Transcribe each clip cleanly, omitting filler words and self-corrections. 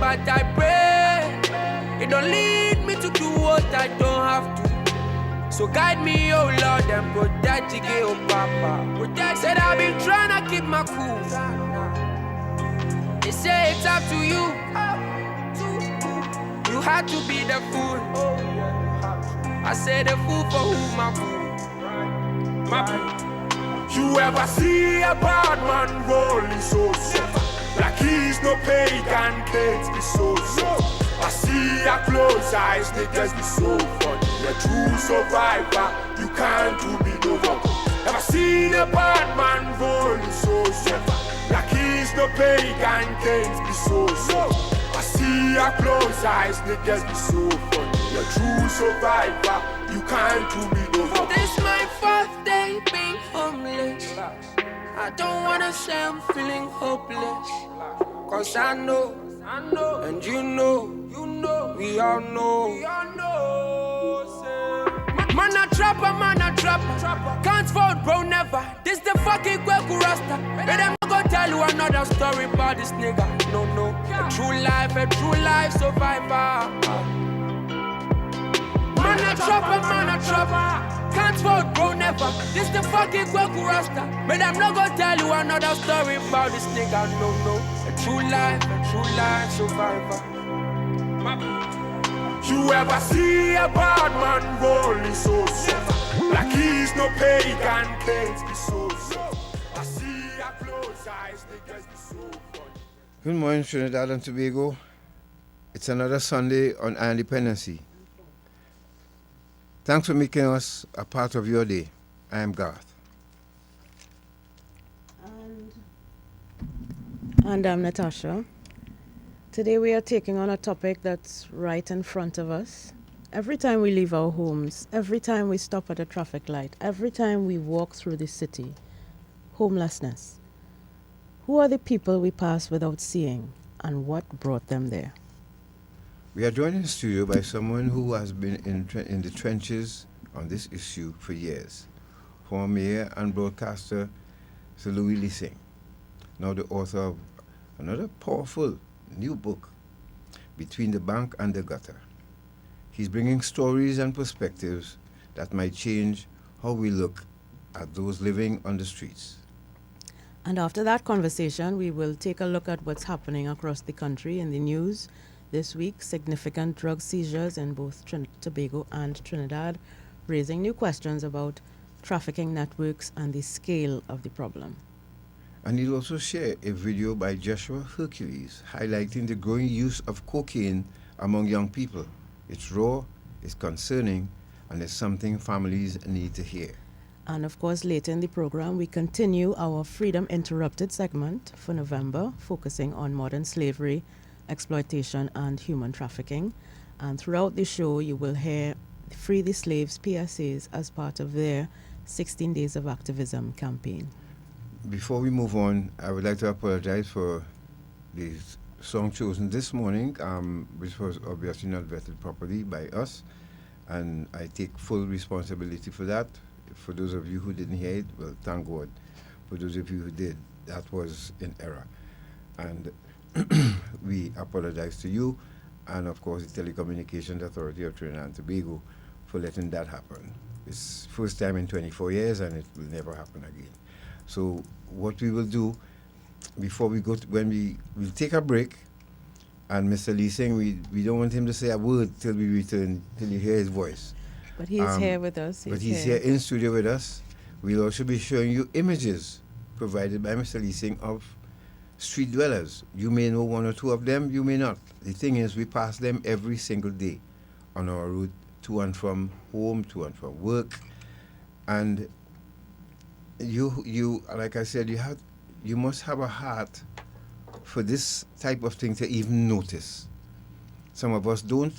but I pray it don't lead me to do what I don't have to. So guide me, oh Lord, and protect the gay, oh Papa. Protect. Said I've been trying to keep my cool. They say it's up to you. You had to be the fool. I said the fool for who, my fool. You ever see a bad man rolling so like he's no pagan, kids be so I see your close eyes, niggas be so funny. A true survivor, you can't do me no wrong. Ever seen a bad man rolling so like he's no pagan, kids be so I see your close eyes, niggas be so funny. A true survivor, you can't do me no wrong. This my fourth day being homeless. I don't wanna say I'm feeling hopeless, cause I know, and you know, we all know. Man a trapper, can't vote bro never. This the fucking Kweku Rasta. And I'm not gonna tell you another story about this nigga. No, a true life survivor. Man a trapper, can't vote bro never. This the fucking Kweku Rasta. But I'm not gonna tell you another story about this nigga. No, a true life survivor. You ever see a bad man rolling so like he's no pagan, kids be so I see your close eyes, niggas be so funny. Good morning, Trinidad and Tobago. It's another Sunday on our Dependency. Thanks for making us a part of your day. I am Garth. And I'm Natasha. Today we are taking on a topic that's right in front of us. Every time we leave our homes, every time we stop at a traffic light, every time we walk through the city, homelessness. Who are the people we pass without seeing, and what brought them there? We are joined in the studio by someone who has been in the trenches on this issue for years. Former mayor and broadcaster Sir Louis Lee Singh, now the author of another powerful new book, Between the Bank and the Gutter. He's bringing stories and perspectives that might change how we look at those living on the streets. And after that conversation, we will take a look at what's happening across the country in the news this week. Significant drug seizures in both Tobago and Trinidad, raising new questions about trafficking networks and the scale of the problem. And he'll also share a video by Joshua Hercules highlighting the growing use of cocaine among young people. It's raw, it's concerning, and it's something families need to hear. And of course, later in the program, we continue our Freedom Interrupted segment for November, focusing on modern slavery, exploitation, and human trafficking. And throughout the show, you will hear Free the Slaves PSAs as part of their 16 Days of Activism campaign. Before we move on, I would like to apologize for the song chosen this morning, which was obviously not vetted properly by us, and I take full responsibility for that. For those of you who didn't hear it, well, thank God. For those of you who did, that was in error. And we apologize to you, and of course the Telecommunications Authority of Trinidad and Tobago for letting that happen. It's first time in 24 years, and it will never happen again. So what we will do, before we go, we'll take a break, and Mr. Lee Singh, we don't want him to say a word till we return, till you hear his voice. But he's here with us. He's here in studio with us. We'll also be showing you images provided by Mr. Lee Singh of street dwellers. You may know one or two of them, you may not. The thing is, we pass them every single day on our route to and from home, to and from work, and you like I said, you must have a heart for this type of thing to even notice. Some of us don't,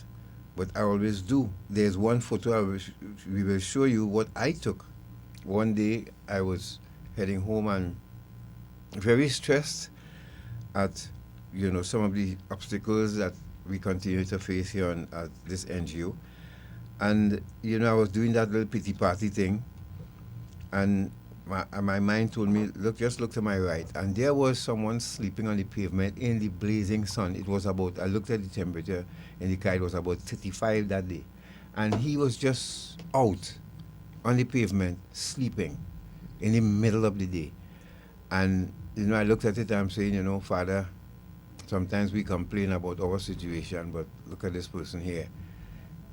but I always do. There's one photo we will show you what I took. One day I was heading home and very stressed at some of the obstacles that we continue to face here at this NGO. And I was doing that little pity party thing, and my mind told me, just look to my right. And there was someone sleeping on the pavement in the blazing sun. It was about, I looked at the temperature in the car, it was about 35 that day. And he was just out on the pavement, sleeping in the middle of the day. And, I looked at it and I'm saying, Father, sometimes we complain about our situation, but look at this person here.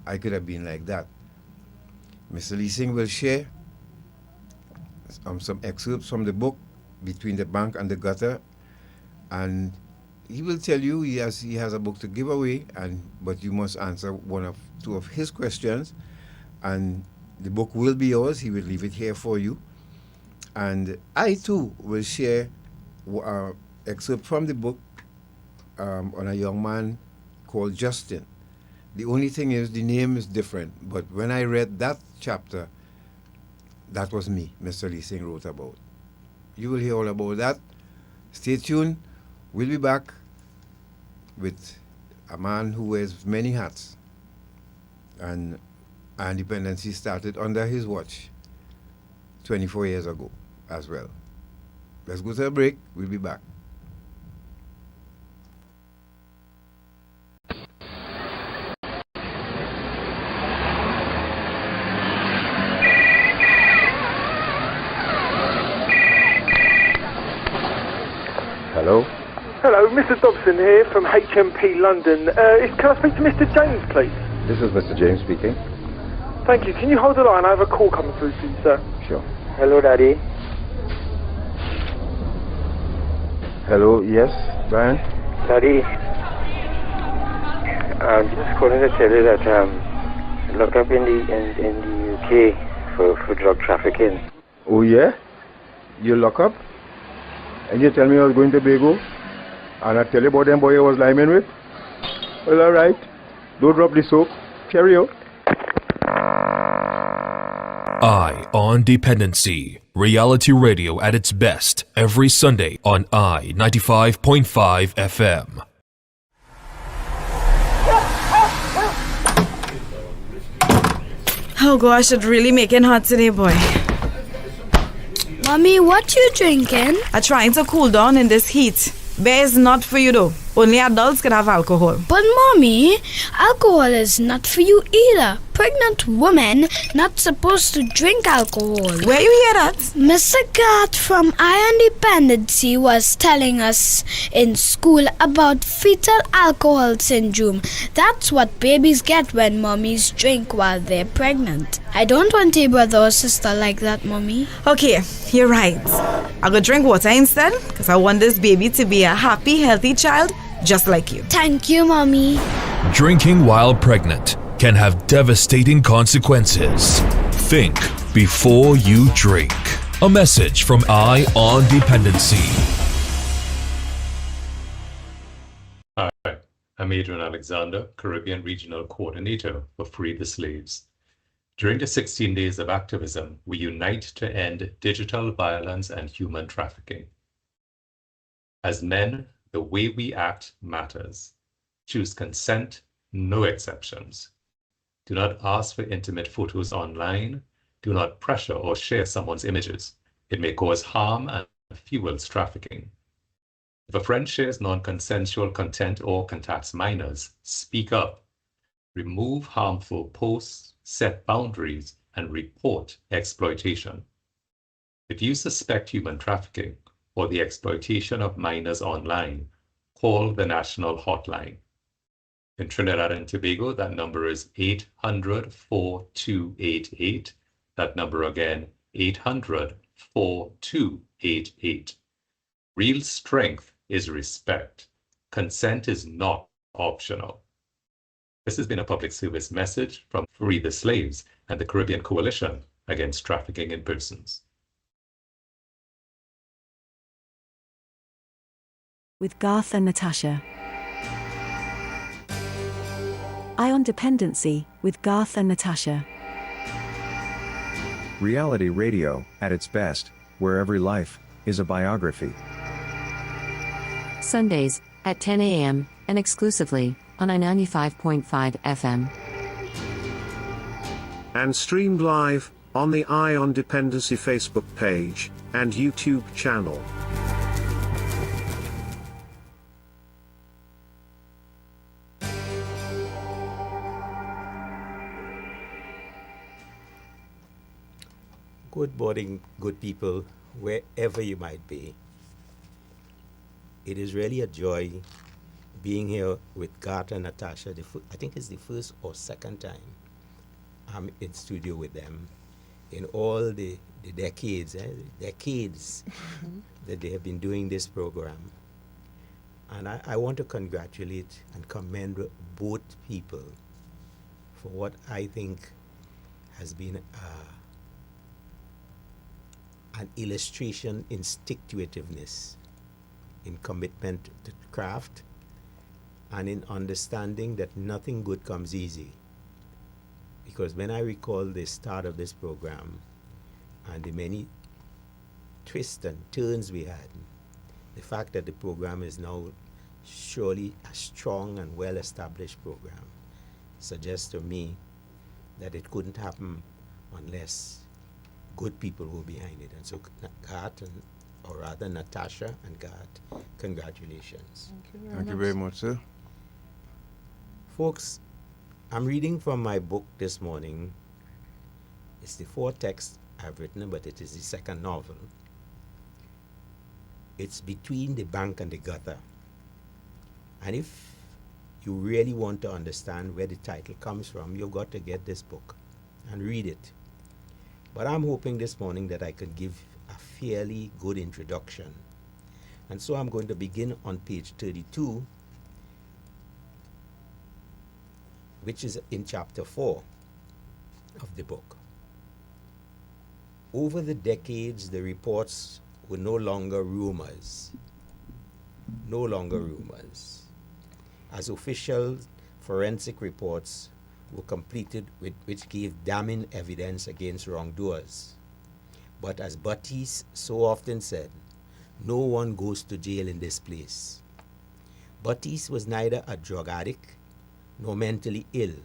I could have been like that. Mr. Leasing will share some excerpts from the book, Between the Bank and the Gutter, and he will tell you he has a book to give away, but you must answer two of his questions, and the book will be yours. He will leave it here for you. And I too will share excerpt from the book on a young man called Justin. The only thing is the name is different, but when I read that chapter, that was me, Mr. Leasing wrote about. You will hear all about that. Stay tuned. We'll be back with a man who wears many hats. And Dependency started under his watch 24 years ago as well. Let's go to a break. We'll be back. Hello? Hello, Mr. Dobson here from HMP London. Can I speak to Mr. James, please? This is Mr. James speaking. Thank you. Can you hold the line? I have a call coming through to you, sir. Sure. Hello, Daddy. Hello, yes, Brian? Daddy, I'm just calling to tell you that I'm locked up in the UK for drug trafficking. Oh, yeah? You lock up? And you tell me I was going to Tobago? And I tell you about them boy I was liming with? Well, all right. Don't drop the soap. Carry out. Eye on Dependency. Reality radio at its best every Sunday on I 95.5 FM. Oh gosh, it really making hot today, boy. Mommy, what you drinking? I'm trying to cool down in this heat. Beer is not for you though. Only adults can have alcohol. But mommy, alcohol is not for you either. Pregnant women not supposed to drink alcohol. Where you hear that? Mr. Gart from Iron Dependency was telling us in school about fetal alcohol syndrome. That's what babies get when mommies drink while they're pregnant. I don't want a brother or sister like that, mommy. Okay, you're right. I'll go drink water instead because I want this baby to be a happy, healthy child just like you. Thank you, mommy. Drinking while pregnant can have devastating consequences. Think before you drink. A message from Eye on Dependency. Hi, I'm Adrian Alexander, Caribbean Regional Coordinator for Free the Slaves. During the 16 Days of Activism, we unite to end digital violence and human trafficking. As men, the way we act matters. Choose consent, no exceptions. Do not ask for intimate photos online. Do not pressure or share someone's images. It may cause harm and fuels trafficking. If a friend shares non-consensual content or contacts minors, speak up. Remove harmful posts, set boundaries, and report exploitation. If you suspect human trafficking or the exploitation of minors online, call the national hotline. In Trinidad and Tobago, that number is 800-4288. That number again, 800-4288. Real strength is respect. Consent is not optional. This has been a public service message from Free the Slaves and the Caribbean Coalition Against Trafficking in Persons. With Garth and Natasha. Eye on Dependency with Garth and Natasha. Reality radio at its best, where every life is a biography. Sundays at 10 a.m. and exclusively on I-95.5 FM. And streamed live on the Eye on Dependency Facebook page and YouTube channel. Good morning, good people, wherever you might be. It is really a joy being here with Garth and Natasha. I think it's the first or second time I'm in studio with them in all the decades that they have been doing this program. And I want to congratulate and commend both people for what I think has been an illustration in stick-to-itiveness, in commitment to craft, and in understanding that nothing good comes easy. Because when I recall the start of this program and the many twists and turns we had, the fact that the program is now surely a strong and well-established program suggests to me that it couldn't happen unless good people were behind it. And so Garth, or rather Natasha and Garth, congratulations. Thank you very much, sir. Folks, I'm reading from my book this morning. It's the fourth text I've written, but it is the second novel. It's Between the Bank and the Gutter. And if you really want to understand where the title comes from, you've got to get this book and read it. But I'm hoping this morning that I can give a fairly good introduction. And so I'm going to begin on page 32, which is in chapter 4 of the book. Over the decades, the reports were no longer rumors. No longer rumors. As official forensic reports were completed which gave damning evidence against wrongdoers. But as Baptiste so often said, no one goes to jail in this place. Baptiste was neither a drug addict nor mentally ill.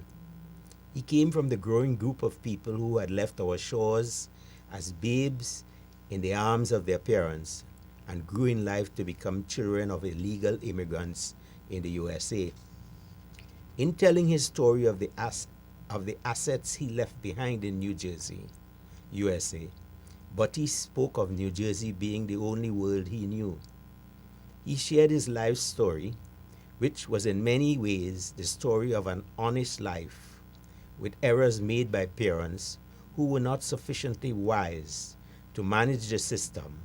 He came from the growing group of people who had left our shores as babes in the arms of their parents and grew in life to become children of illegal immigrants in the USA. In telling his story of the assets he left behind in New Jersey, USA, Baptiste spoke of New Jersey being the only world he knew. He shared his life story, which was in many ways the story of an honest life, with errors made by parents who were not sufficiently wise to manage the system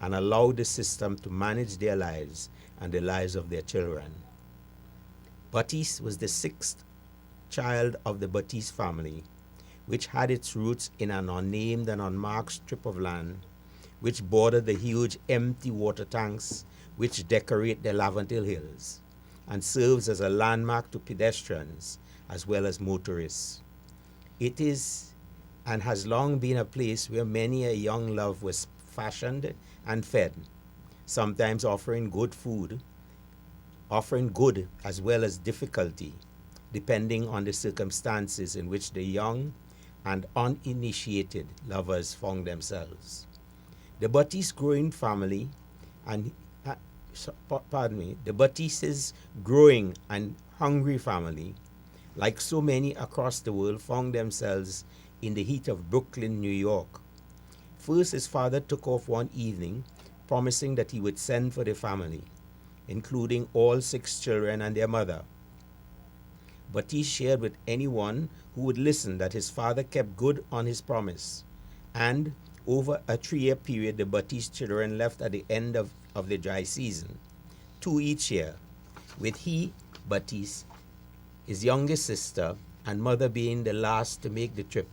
and allow the system to manage their lives and the lives of their children. Baptiste was the sixth child of the Baptiste family, which had its roots in an unnamed and unmarked strip of land which bordered the huge empty water tanks which decorate the Laventille Hills and serves as a landmark to pedestrians as well as motorists. It is and has long been a place where many a young love was fashioned and fed, sometimes offering good as well as difficulty, depending on the circumstances in which the young and uninitiated lovers found themselves. The Baptiste growing family and the Baptiste's growing and hungry family, like so many across the world, found themselves in the heat of Brooklyn, New York. First, his father took off one evening, promising that he would send for the family, including all 6 children and their mother. Baptiste shared with anyone who would listen that his father kept good on his promise, and over a 3-year period, the Baptiste children left at the end of the dry season, 2 each year, with he, Baptiste, his youngest sister, and mother being the last to make the trip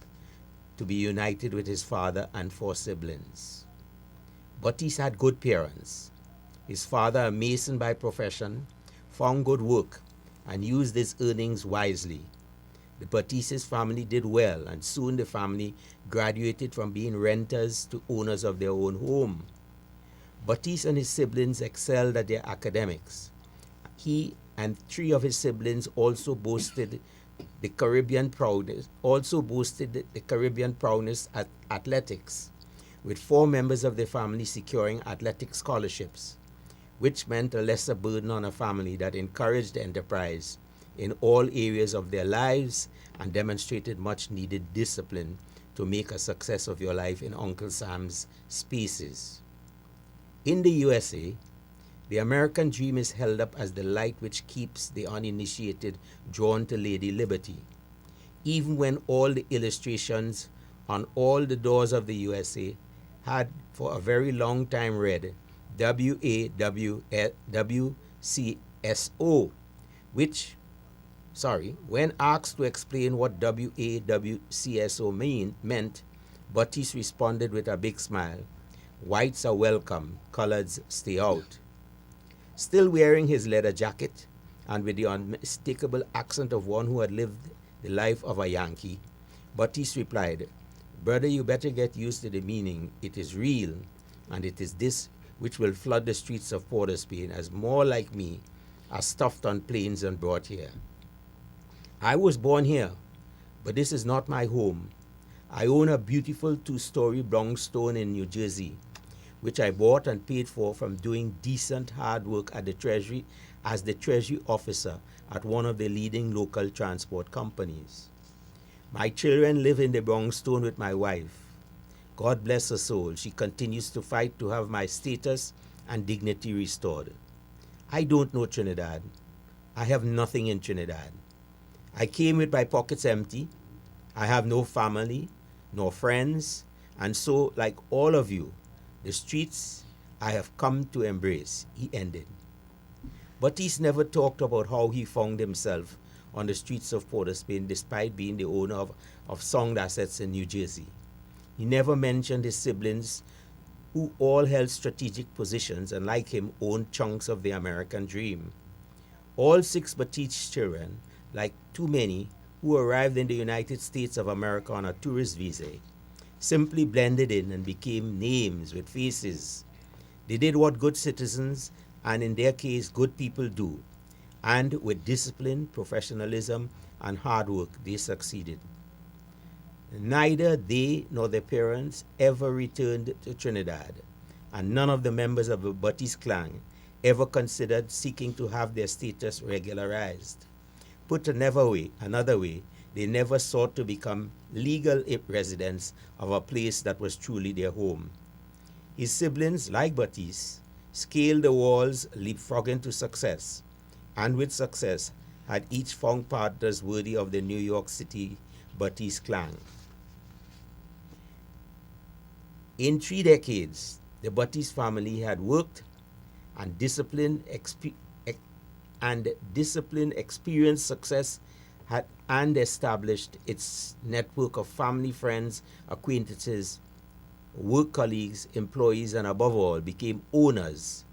to be united with his father and 4 siblings. Baptiste had good parents. His father, a mason by profession, found good work and used his earnings wisely. The Baptiste's family did well, and soon the family graduated from being renters to owners of their own home. Baptiste and his siblings excelled at their academics. He and 3 of his siblings also boasted the Caribbean Proudness, also boasted the Caribbean Proudness at athletics, with 4 members of the family securing athletic scholarships, which meant a lesser burden on a family that encouraged enterprise in all areas of their lives and demonstrated much needed discipline to make a success of your life in Uncle Sam's spaces. In the USA, the American dream is held up as the light which keeps the uninitiated drawn to Lady Liberty, even when all the illustrations on all the doors of the USA had for a very long time read WAWCSO, which, when asked to explain what WAWCSO meant, Batiste responded with a big smile, "Whites are welcome, coloreds stay out." Still wearing his leather jacket and with the unmistakable accent of one who had lived the life of a Yankee, Batiste replied, "Brother, you better get used to the meaning. It is real, and it is this which will flood the streets of Port of Spain as more like me are stuffed on planes and brought here. I was born here, but this is not my home. I own a beautiful 2-story brownstone in New Jersey, which I bought and paid for from doing decent hard work at the Treasury as the Treasury officer at one of the leading local transport companies. My children live in the brownstone with my wife. God bless her soul. She continues to fight to have my status and dignity restored. I don't know Trinidad. I have nothing in Trinidad. I came with my pockets empty. I have no family, nor friends, and so, like all of you, the streets I have come to embrace," he ended. Batiste never talked about how he found himself on the streets of Port of Spain despite being the owner of sound assets in New Jersey. He never mentioned his siblings, who all held strategic positions and, like him, owned chunks of the American dream. All 6 Batiste children, like too many who arrived in the United States of America on a tourist visa, simply blended in and became names with faces. They did what good citizens, and in their case, good people do, and with discipline, professionalism, and hard work, they succeeded. Neither they nor their parents ever returned to Trinidad, and none of the members of the Batiste clan ever considered seeking to have their status regularized. Put another way, they never sought to become legal residents of a place that was truly their home. His siblings, like Batiste, scaled the walls, leapfrogging to success, and with success had each found partners worthy of the New York City Batiste clan. In 3 decades, the Batiste family had worked and discipline experienced success and established its network of family, friends, acquaintances, work colleagues, employees, and above all, became owners,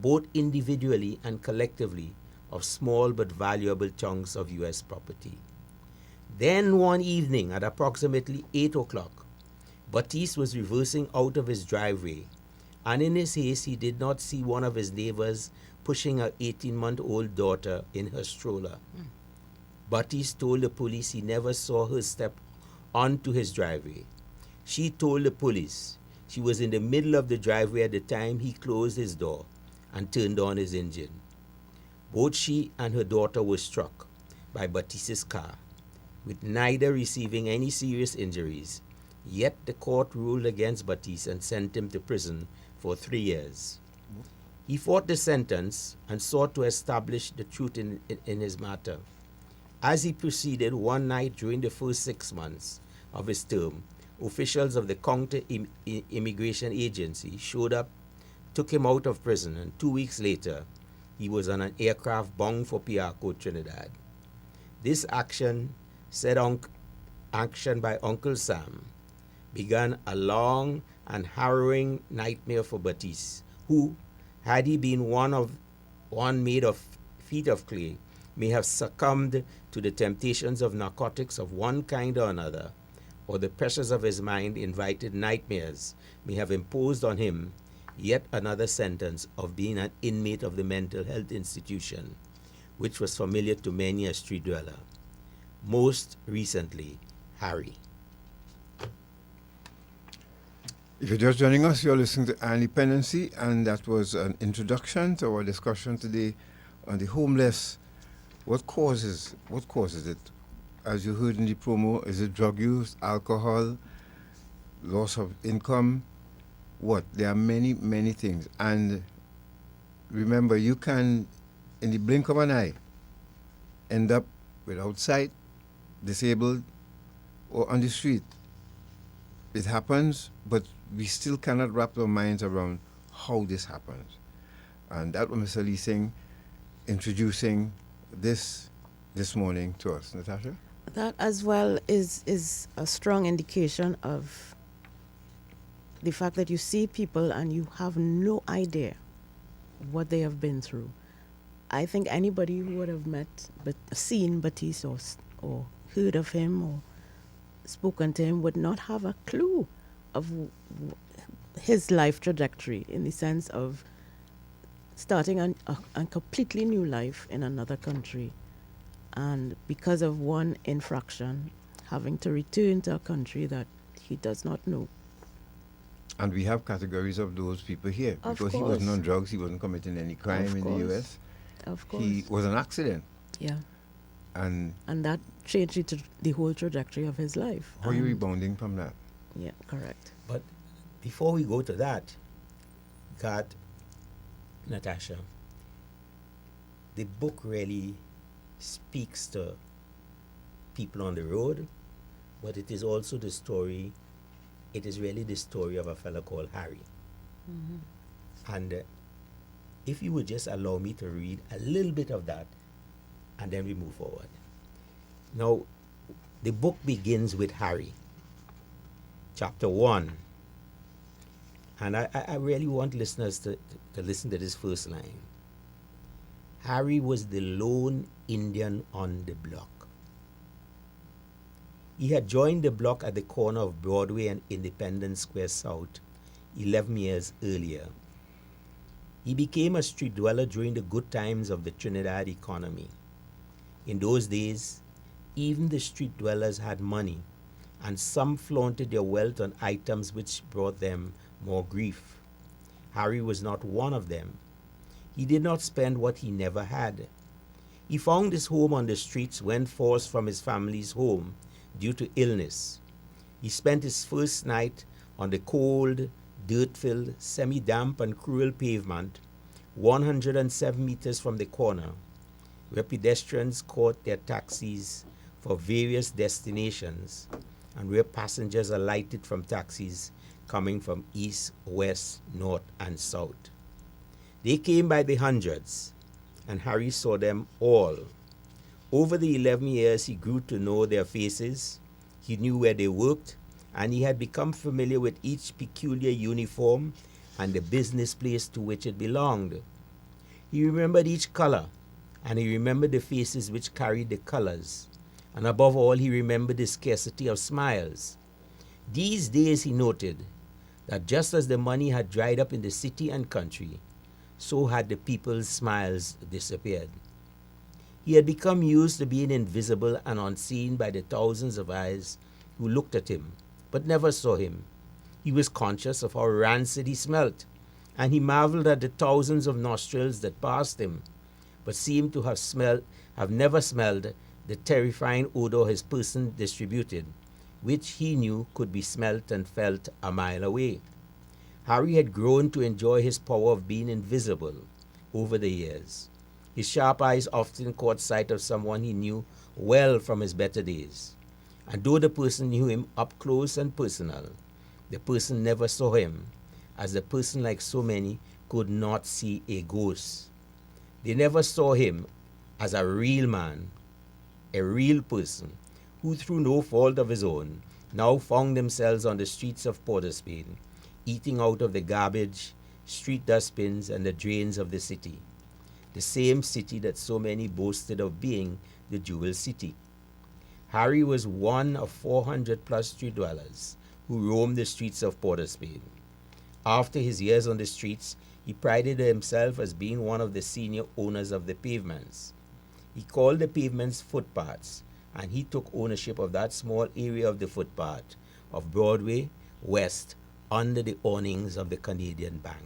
both individually and collectively, of small but valuable chunks of U.S. property. Then one evening at approximately 8 o'clock, Batiste was reversing out of his driveway, and in his haste he did not see one of his neighbors pushing her 18-month-old daughter in her stroller. Batiste told the police he never saw her step onto his driveway. She told the police she was in the middle of the driveway at the time he closed his door and turned on his engine. Both she and her daughter were struck by Batiste's car, with neither receiving any serious injuries. Yet the court ruled against Batiste and sent him to prison for 3 years. He fought the sentence and sought to establish the truth in his matter. As he proceeded one night during the first 6 months of his term, officials of the Counter Immigration Agency showed up, took him out of prison, and 2 weeks later, he was on an aircraft bound for Piarco, Trinidad. This action, action by Uncle Sam, began a long and harrowing nightmare for Batiste, who, had he been one made of feet of clay, may have succumbed to the temptations of narcotics of one kind or another, or the pressures of his mind invited nightmares may have imposed on him yet another sentence of being an inmate of the mental health institution, which was familiar to many a street dweller. most recently, Harry. If you're just joining us, you're listening to Dependency, and that was an introduction to our discussion today on the homeless. What causes it? As you heard in the promo, is it drug use, alcohol, loss of income? What? There are many, many things. And remember, you can, in the blink of an eye, end up without sight, disabled, or on the street. It happens, but we still cannot wrap our minds around how this happens. And that was Mr. Lee Singh introducing this morning to us. Natasha? That as well is a strong indication of the fact that you see people and you have no idea what they have been through. I think anybody who would have seen Batiste or heard of him or spoken to him would not have a clue of his life trajectory, in the sense of starting a completely new life in another country, and because of one infraction, having to return to a country that he does not know. And we have categories of those people here. Of because he course. wasn't on drugs, he wasn't committing any crime Of in course. the U.S. Of course. He was an accident. Yeah. And that changed the whole trajectory of his life. how are you rebounding from that? Yeah, correct. But before we go to that, Natasha, the book really speaks to people on the road, but it is also the story, it is really the story of a fellow called Harry. Mm-hmm. And if you would just allow me to read a little bit of that, and then we move forward. Now, the book begins with Harry, chapter 1. And I really want listeners to listen to this first line. Harry was the lone Indian on the block. He had joined the block at the corner of Broadway and Independence Square South 11 years earlier. He became a street dweller during the good times of the Trinidad economy. In those days, even the street dwellers had money, and some flaunted their wealth on items which brought them more grief. Harry was not one of them. He did not spend what he never had. He found his home on the streets when forced from his family's home due to illness. He spent his first night on the cold, dirt-filled, semi-damp and cruel pavement 107 meters from the corner, where pedestrians caught their taxis for various destinations and where passengers alighted from taxis coming from east, west, north, and south. They came by the hundreds, and Harry saw them all. Over the 11 years, he grew to know their faces, he knew where they worked, and he had become familiar with each peculiar uniform and the business place to which it belonged. He remembered each color, and he remembered the faces which carried the colors, and above all, he remembered the scarcity of smiles. These days, he noted that just as the money had dried up in the city and country, so had the people's smiles disappeared. He had become used to being invisible and unseen by the thousands of eyes who looked at him, but never saw him. He was conscious of how rancid he smelt, and he marveled at the thousands of nostrils that passed him, but seemed to have never smelled the terrifying odor his person distributed, which he knew could be smelt and felt a mile away. Harry had grown to enjoy his power of being invisible over the years. His sharp eyes often caught sight of someone he knew well from his better days. And though the person knew him up close and personal, the person never saw him, as the person, like so many, could not see a ghost. They never saw him as a real man, a real person, who through no fault of his own now found themselves on the streets of Port of Spain, eating out of the garbage, street dustbins, and the drains of the city. The same city that so many boasted of being the Jewel City. Harry was one of 400 plus street dwellers who roamed the streets of Port of Spain. After his years on the streets, he prided himself as being one of the senior owners of the pavements. He called the pavements footpaths and he took ownership of that small area of the footpath of Broadway West under the awnings of the Canadian Bank.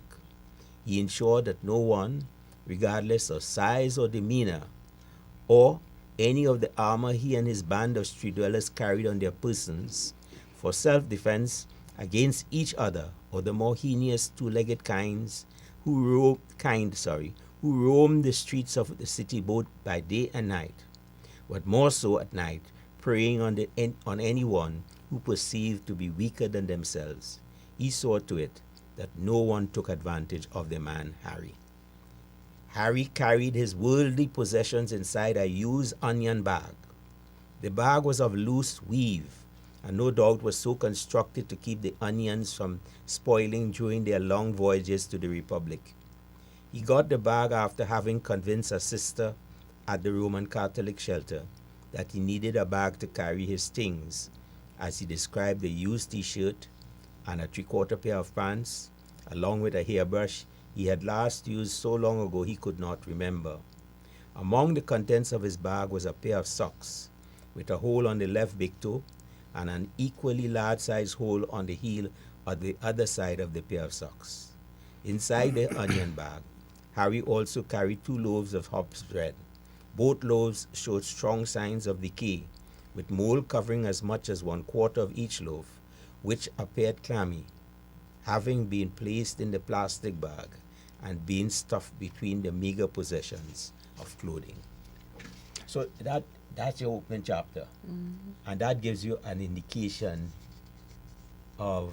He ensured that no one, regardless of size or demeanor, or any of the armor he and his band of street dwellers carried on their persons for self-defense against each other or the more heinous two-legged who roamed the streets of the city both by day and night, but more so at night, preying on anyone who perceived to be weaker than themselves. He saw to it that no one took advantage of the man Harry. Harry carried his worldly possessions inside a used onion bag. The bag was of loose weave, and no doubt was so constructed to keep the onions from spoiling during their long voyages to the Republic. He got the bag after having convinced a sister at the Roman Catholic shelter that he needed a bag to carry his things, as he described the used t-shirt and a three-quarter pair of pants, along with a hairbrush he had last used so long ago he could not remember. Among the contents of his bag was a pair of socks, with a hole on the left big toe and an equally large-sized hole on the heel on the other side of the pair of socks. Inside the onion bag, Harry also carried 2 loaves of hops bread. Both loaves showed strong signs of decay, with mold covering as much as 1/4 of each loaf, which appeared clammy, having been placed in the plastic bag and being stuffed between the meager possessions of clothing. So that's your opening chapter. And that gives you an indication of,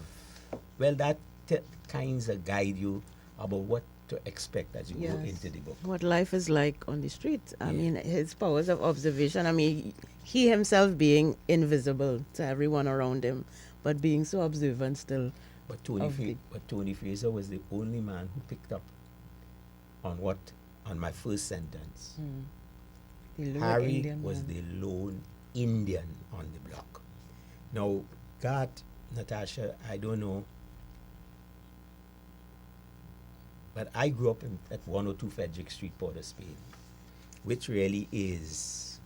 well, that kinds of guide you about what to expect as you go into the book. What life is like on the street. I mean, his powers of observation. I mean, he himself being invisible to everyone around him, but being so observant still. But Tony Fraser was the only man who picked up on my first sentence. Harry was the lone Indian on the block. Now, that, Natasha, I don't know, but I grew up at 102 Frederick Street, Port of Spain, which really is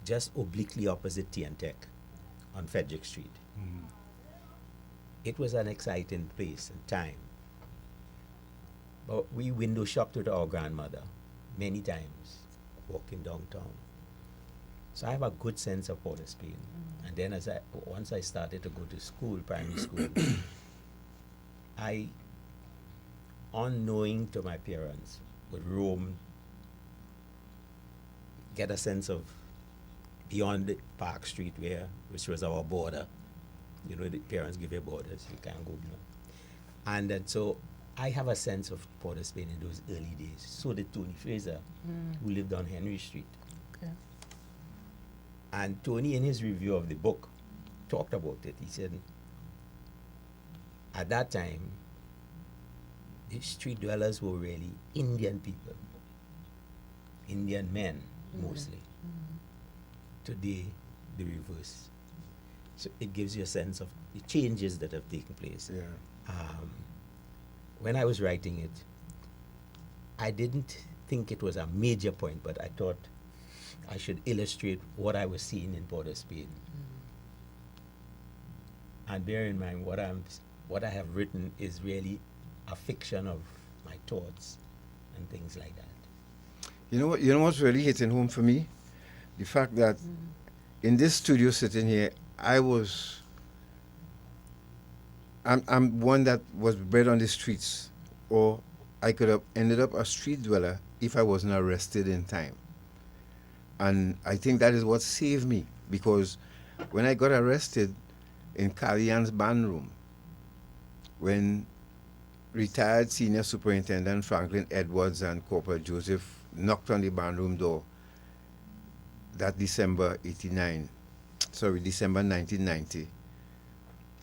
just obliquely opposite T&Tech on Frederick Street. It was an exciting place and time. But we window shopped with our grandmother many times, walking downtown. So I have a good sense of Port of Spain. And then once I started to go to school, primary school, I, unknowing to my parents, would roam, get a sense of beyond the Park Street which was our border. You know, the parents give you borders, you can't go beyond. And then so I have a sense of Port of Spain in those early days. So did Tony Fraser, who lived on Henry Street. Okay. And Tony, in his review of the book, talked about it. He said, at that time, the street dwellers were really Indian people, Indian men mostly. Today, the reverse. So it gives you a sense of the changes that have taken place. When I was writing it, I didn't think it was a major point, but I thought I should illustrate what I was seeing in Port of Spain. And bear in mind, what I have written is really a fiction of my thoughts and things like that. You know what's really hitting home for me? The fact that in this studio sitting here, I'm one that was bred on the streets, or I could have ended up a street dweller if I wasn't arrested in time. And I think that is what saved me, because when I got arrested in Callian's band room, when retired Senior Superintendent Franklin Edwards and Corporal Joseph knocked on the band room door that December 1990,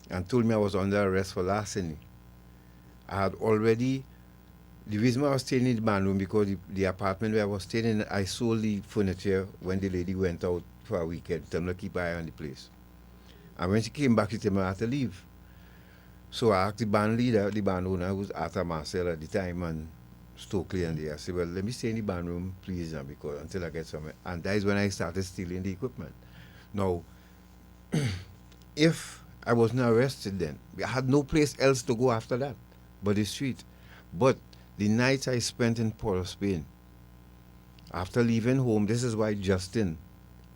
and told me I was under arrest for larceny. I had already, the reason why I was staying in the band room, because the apartment where I was staying in, I sold the furniture when the lady went out for a weekend, tell me to keep an eye on the place. And when she came back, she told me I had to leave. So I asked the band leader, the band owner, who was Arthur Marcel at the time, and Stokely, and I said, well, let me stay in the band room, please, because until I get somewhere. And that is when I started stealing the equipment. Now, if I wasn't arrested then, I had no place else to go after that but the street. But the nights I spent in Port of Spain, after leaving home, this is why Justin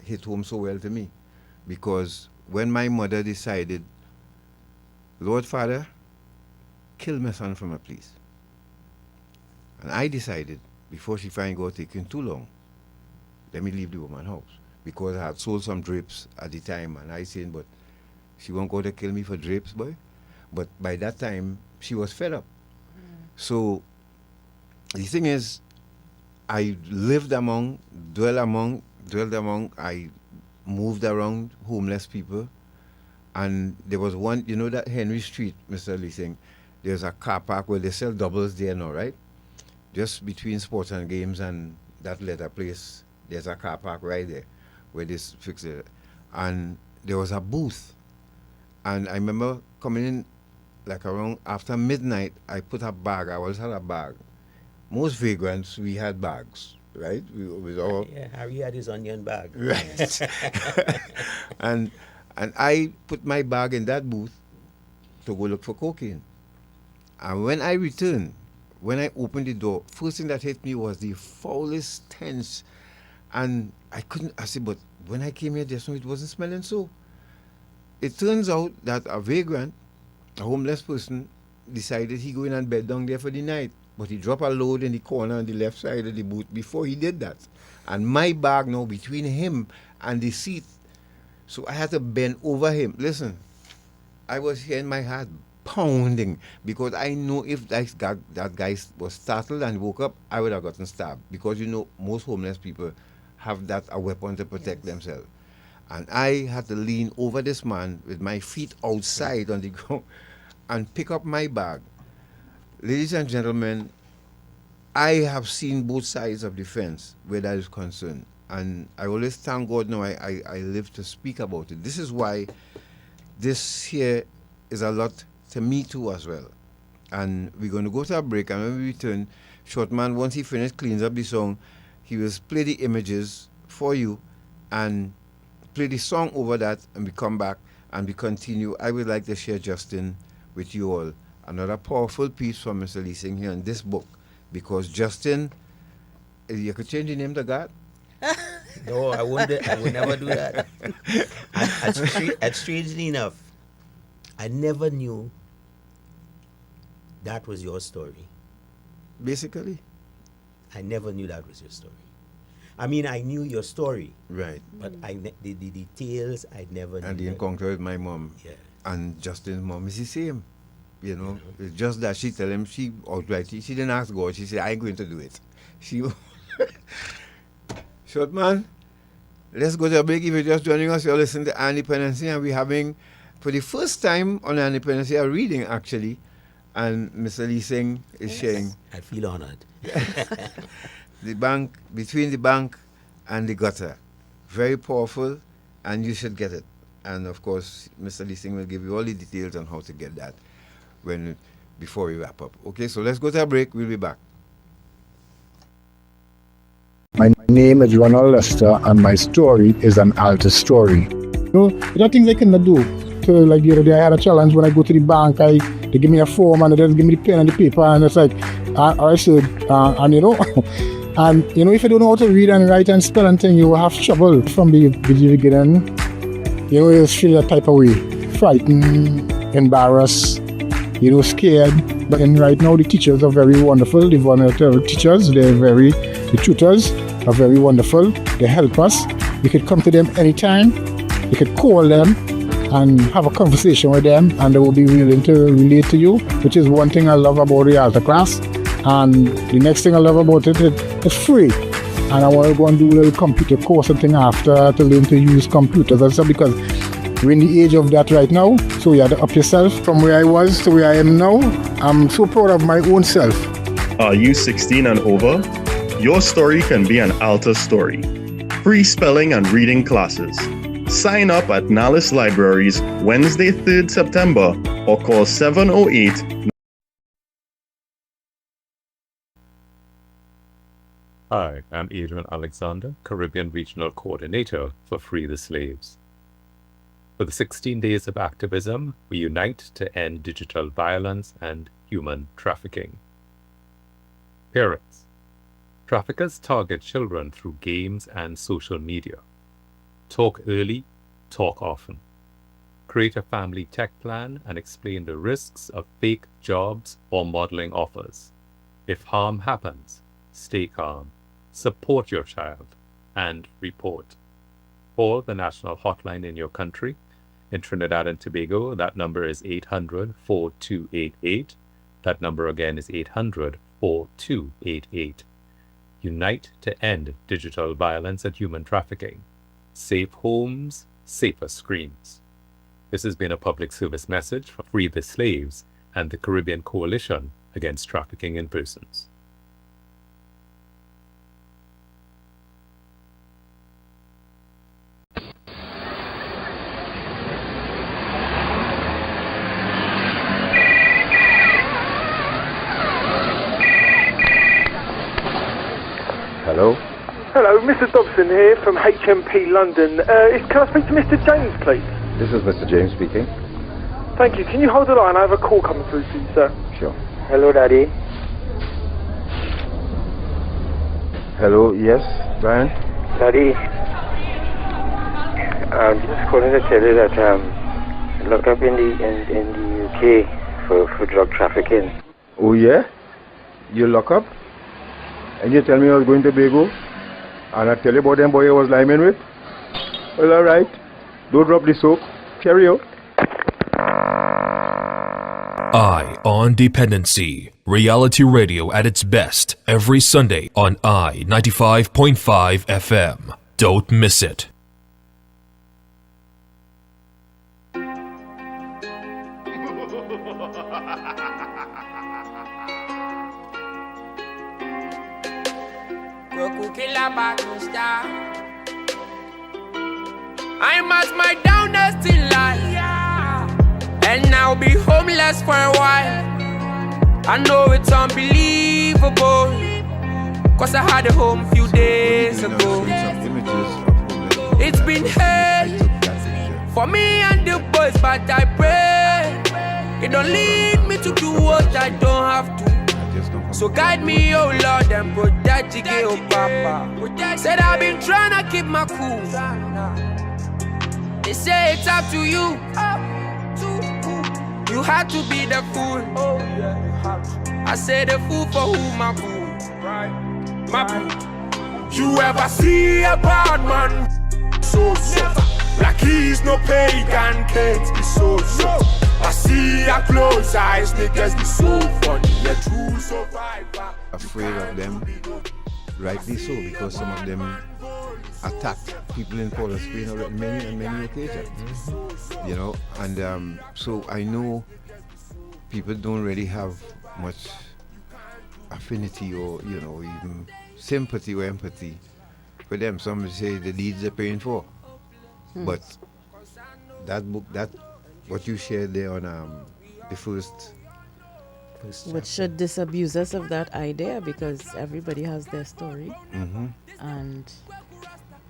hit home so well to me. Because when my mother decided, Lord Father, kill my son for me, please. And I decided, before she finally got taken too long, let me leave the woman's house. Because I had sold some drapes at the time, and I said, but she won't go to kill me for drapes, boy. But by that time, she was fed up. So the thing is, I lived among, dwelled among, I moved around homeless people. And there was one, you know that Henry Street, Mr. Lee Singh, there's a car park where they sell doubles there now, right? Just between sports and games and that leather place, there's a car park right there where they fix it. And there was a booth. And I remember coming in like around after midnight, I put a bag, I always had a bag. Most vagrants, we had bags, right? With all Yeah, Harry had his onion bag. Right. and I put my bag in that booth to go look for cocaine. And when I returned, when I opened the door, first thing that hit me was the foulest stench. And I said, but when I came here just now, it wasn't smelling so. It turns out that a vagrant, a homeless person, decided he go in and bed down there for the night. But he dropped a load in the corner on the left side of the booth before he did that. And my bag now between him and the seat. So I had to bend over him. Listen, I was hearing my heart pounding because I know if that guy was startled and woke up, I would have gotten stabbed. Because you know, most homeless people have that a weapon to protect themselves. And I had to lean over this man with my feet outside on the ground and pick up my bag. Ladies and gentlemen, I have seen both sides of the fence where that is concerned. And I always thank God now I live to speak about it. This is why this here is a lot to me too as well. And we're going to go to a break, and when we return, Shortman, once he finishes, cleans up the song, he will play the images for you and play the song over that, and we come back and we continue. I would like to share, Justin, with you all another powerful piece from Mr. Lee Singh here in this book, because Justin, you could change the name to God. No, I would never do that. And strangely enough, I never knew that was your story. Basically? I never knew that was your story. I mean, I knew your story. Right. But the details, I never knew. And the encounter with my mom. Yeah. And Justin's mom is the same. You know, it's just that she tell him, she outright, she didn't ask God. She said, I ain't going to do it. She... Short man, let's go to a break. If you're just joining us, you're listening to Dependency, and we're having, for the first time on Dependency, a reading actually, and Mr. Lee Singh is sharing. I feel honored. The bank, between the bank and the gutter. Very powerful, and you should get it. And of course, Mr. Lee Singh will give you all the details on how to get that before we wrap up. Okay, so let's go to a break. We'll be back. My name is Ronald Lester, and my story is an altar story. You know, there are things I cannot do. So, like the other day, I had a challenge when I go to the bank. They give me a form and they just give me the pen and the paper, and it's like, I said, and you know, and you know, if you don't know how to read and write and spell and thing, you will have trouble from the beginning. You know, you just feel that type of way, frightened, embarrassed, you know, scared. But then right now, the teachers are very wonderful. The volunteer teachers, the tutors are very wonderful. They help us. You could come to them anytime. You could call them and have a conversation with them, and they will be willing to relate to you, which is one thing I love about the altar class. And the next thing I love about it, it's free. And I want to go and do a little computer course and thing after to learn to use computers and stuff, because we're in the age of that right now. So you have to up yourself from where I was to where I am now. I'm so proud of my own self. Are you 16 and over? Your story can be an altar story. Free spelling and reading classes. Sign up at Nalis Libraries Wednesday, 3rd September, or call 708. Hi, I'm Adrian Alexander, Caribbean Regional Coordinator for Free the Slaves. For the 16 Days of Activism, we unite to end digital violence and human trafficking. Parents. Traffickers target children through games and social media. Talk early, talk often. Create a family tech plan and explain the risks of fake jobs or modeling offers. If harm happens, stay calm, support your child, and report. Call the national hotline in your country. In Trinidad and Tobago, that number is 800-4288. That number again is 800-4288. Unite to end digital violence and human trafficking. Safe homes, safer screens. This has been a public service message for Free the Slaves and the Caribbean Coalition Against Trafficking in Persons. Hello? Hello, Mr. Dobson here from HMP London. Can I speak to Mr. James, please? This is Mr. James speaking. Thank you. Can you hold the line? I have a call coming through to you, sir. Sure. Hello, Daddy. Hello, yes, Brian? Daddy, I'm just calling to tell you that locked up in the UK for drug trafficking. Oh, yeah? You lock up? And you tell me I was going to Tobago? And I tell you about them boy I was liming with? Well, all right. Don't drop the soap. Carry on. I on Dependency. Reality radio at its best every Sunday on I 95.5 FM. Don't miss it. I'm at my downest in life, and now be homeless for a while. I know it's unbelievable, cause I had a home few days ago. It's been hell for me and the boys, but I pray it don't lead me to do what I don't have to. So guide me, oh Lord, and protect the gay, oh Papa. Said I've been trying to keep my cool. They say it's up to you. You had to be the fool. I say the fool for whom I fool. My fool. You ever see a bad man? So like he's no pagan, can't be so. I see your close eyes, niggas be so funny. A true survivor. Afraid of them, rightly so, because some of them attack people in Port of Spain on many occasions. You know, and so I know people don't really have much affinity or, you know, even sympathy or empathy for them. Some say the deeds they're paying for. But that book, that what you shared there on the first which should disabuse us of that idea, because everybody has their story. And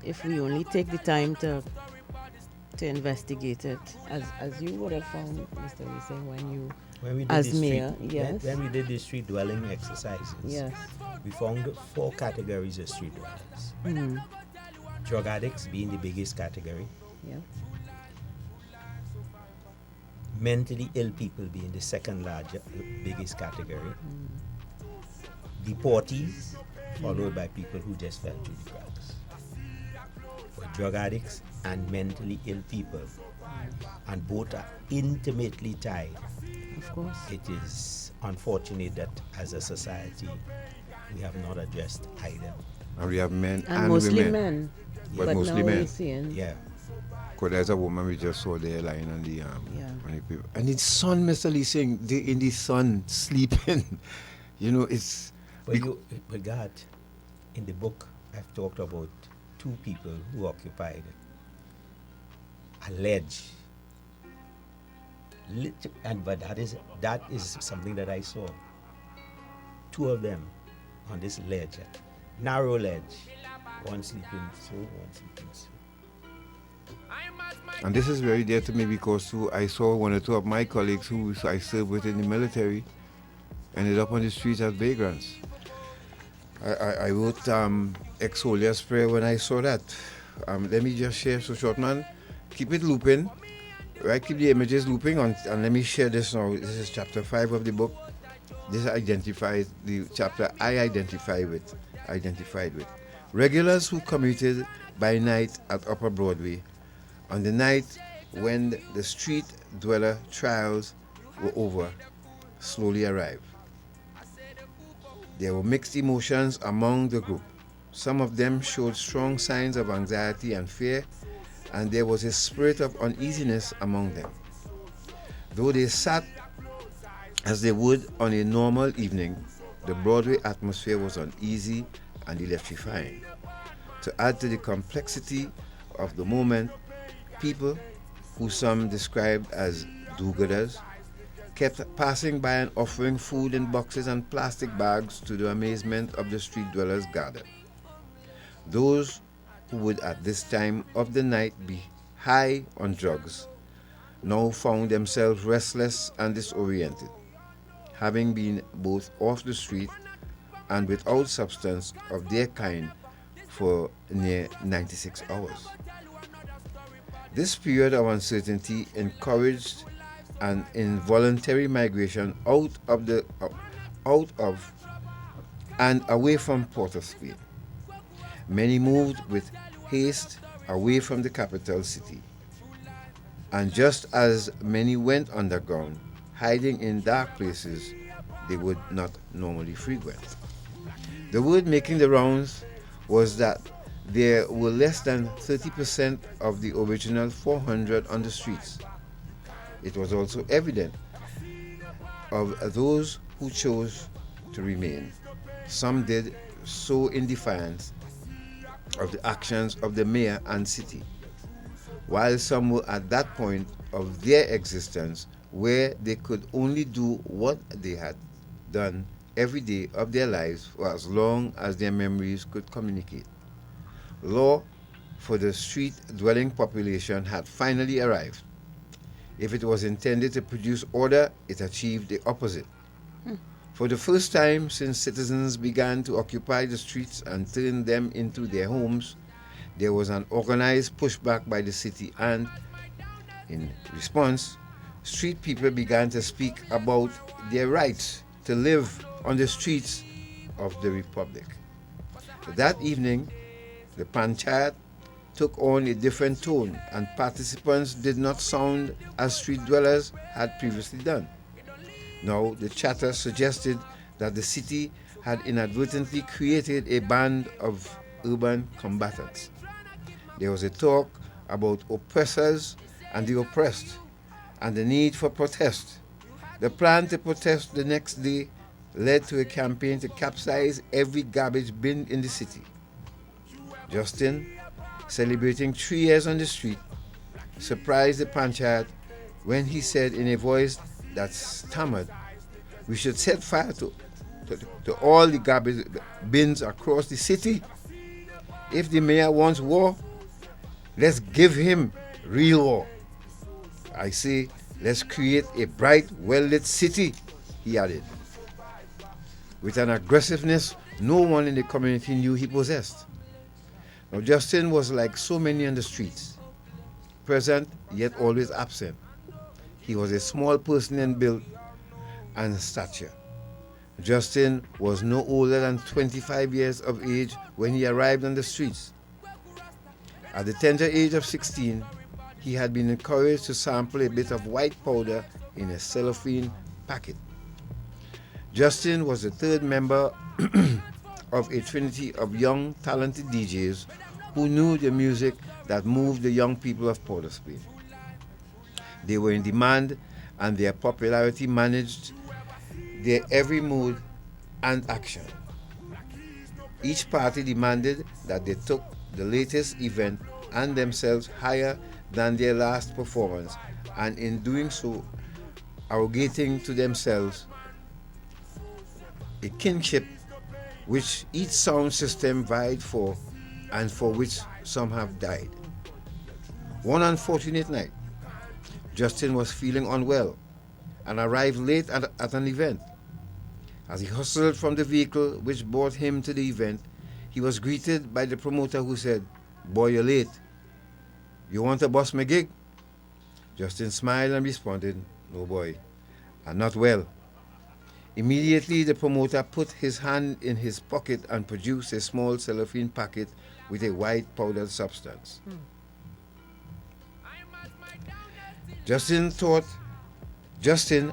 if we only take the time to investigate it, as you would have found, Mr. Lisa, when we did as mayor, yes. When we did the street dwelling exercises, yes, we found 4 categories of street dwellers. Drug addicts being the biggest category. Yeah. Mentally ill people being the second biggest category. Deportees, followed by people who just fell through the cracks. But drug addicts and mentally ill people, and both are intimately tied. Of course. It is unfortunate that as a society we have not addressed either. And we have men and mostly women. men. But mostly men. Yeah. Because there's a woman we just saw there lying on the on the people. And it's sun, Mr. Lee, saying in the sun, sleeping. You know, it's... But God, in the book, I've talked about 2 people who occupied but that is something that I saw. 2 of them on this ledge, narrow ledge, one sleeping so, one sleeping so. And this is very dear to me because I saw one or two of my colleagues who I served with in the military ended up on the streets as vagrants. I wrote Exolia's prayer when I saw that. Let me just share, so short man, keep it looping, right? Keep the images looping on, and let me share this now. This is chapter 5 of the book. This identifies the chapter I identified with. Regulars who commuted by night at Upper Broadway on the night when the street dweller trials were over slowly arrived. There were mixed emotions among the group. Some of them showed strong signs of anxiety and fear, and there was a spirit of uneasiness among them. Though they sat as they would on a normal evening, the Broadway atmosphere was uneasy and electrifying. To add to the complexity of the moment, people, who some described as do-gooders, kept passing by and offering food in boxes and plastic bags to the amazement of the street dwellers gathered. Those who would at this time of the night be high on drugs now found themselves restless and disoriented, having been both off the street and without substance of their kind for near 96 hours. This period of uncertainty encouraged an involuntary migration out of and away from Port of Spain. Many moved with haste away from the capital city, and just as many went underground, hiding in dark places they would not normally frequent. The word making the rounds was that there were less than 30% of the original 400 on the streets. It was also evident of those who chose to remain. Some did so in defiance of the actions of the mayor and city, while some were at that point of their existence where they could only do what they had done every day of their lives for as long as their memories could communicate. Law for the street-dwelling population had finally arrived. If it was intended to produce order, it achieved the opposite. For the first time since citizens began to occupy the streets and turn them into their homes, there was an organized pushback by the city, and in response, street people began to speak about their rights to live on the streets of the Republic. That evening, the panchayat took on a different tone, and participants did not sound as street dwellers had previously done. Now, the chatter suggested that the city had inadvertently created a band of urban combatants. There was a talk about oppressors and the oppressed, and the need for protest. The plan to protest the next day led to a campaign to capsize every garbage bin in the city. Justin, celebrating 3 years on the street, surprised the panchayat when he said in a voice that stammered, "We should set fire to all the garbage bins across the city. If the mayor wants war, let's give him real war. I say, let's create a bright, well-lit city," he added, with an aggressiveness no one in the community knew he possessed. Now, Justin was like so many on the streets, present yet always absent. He was a small person in build and stature. Justin was no older than 25 years of age when he arrived on the streets. At the tender age of 16, he had been encouraged to sample a bit of white powder in a cellophane packet. Justin was the third member of a trinity of young, talented DJs who knew the music that moved the young people of Port of Spain. They were in demand, and their popularity managed their every mood and action. Each party demanded that they took the latest event and themselves higher than their last performance, and in doing so, arrogating to themselves a kinship which each sound system vied for and for which some have died. One unfortunate night, Justin was feeling unwell and arrived late at an event. As he hustled from the vehicle which brought him to the event, he was greeted by the promoter who said, "Boy, you're late. You want to bust my gig?" Justin smiled and responded, "No, boy, I'm not well." Immediately, the promoter put his hand in his pocket and produced a small cellophane packet with a white powdered substance. Justin,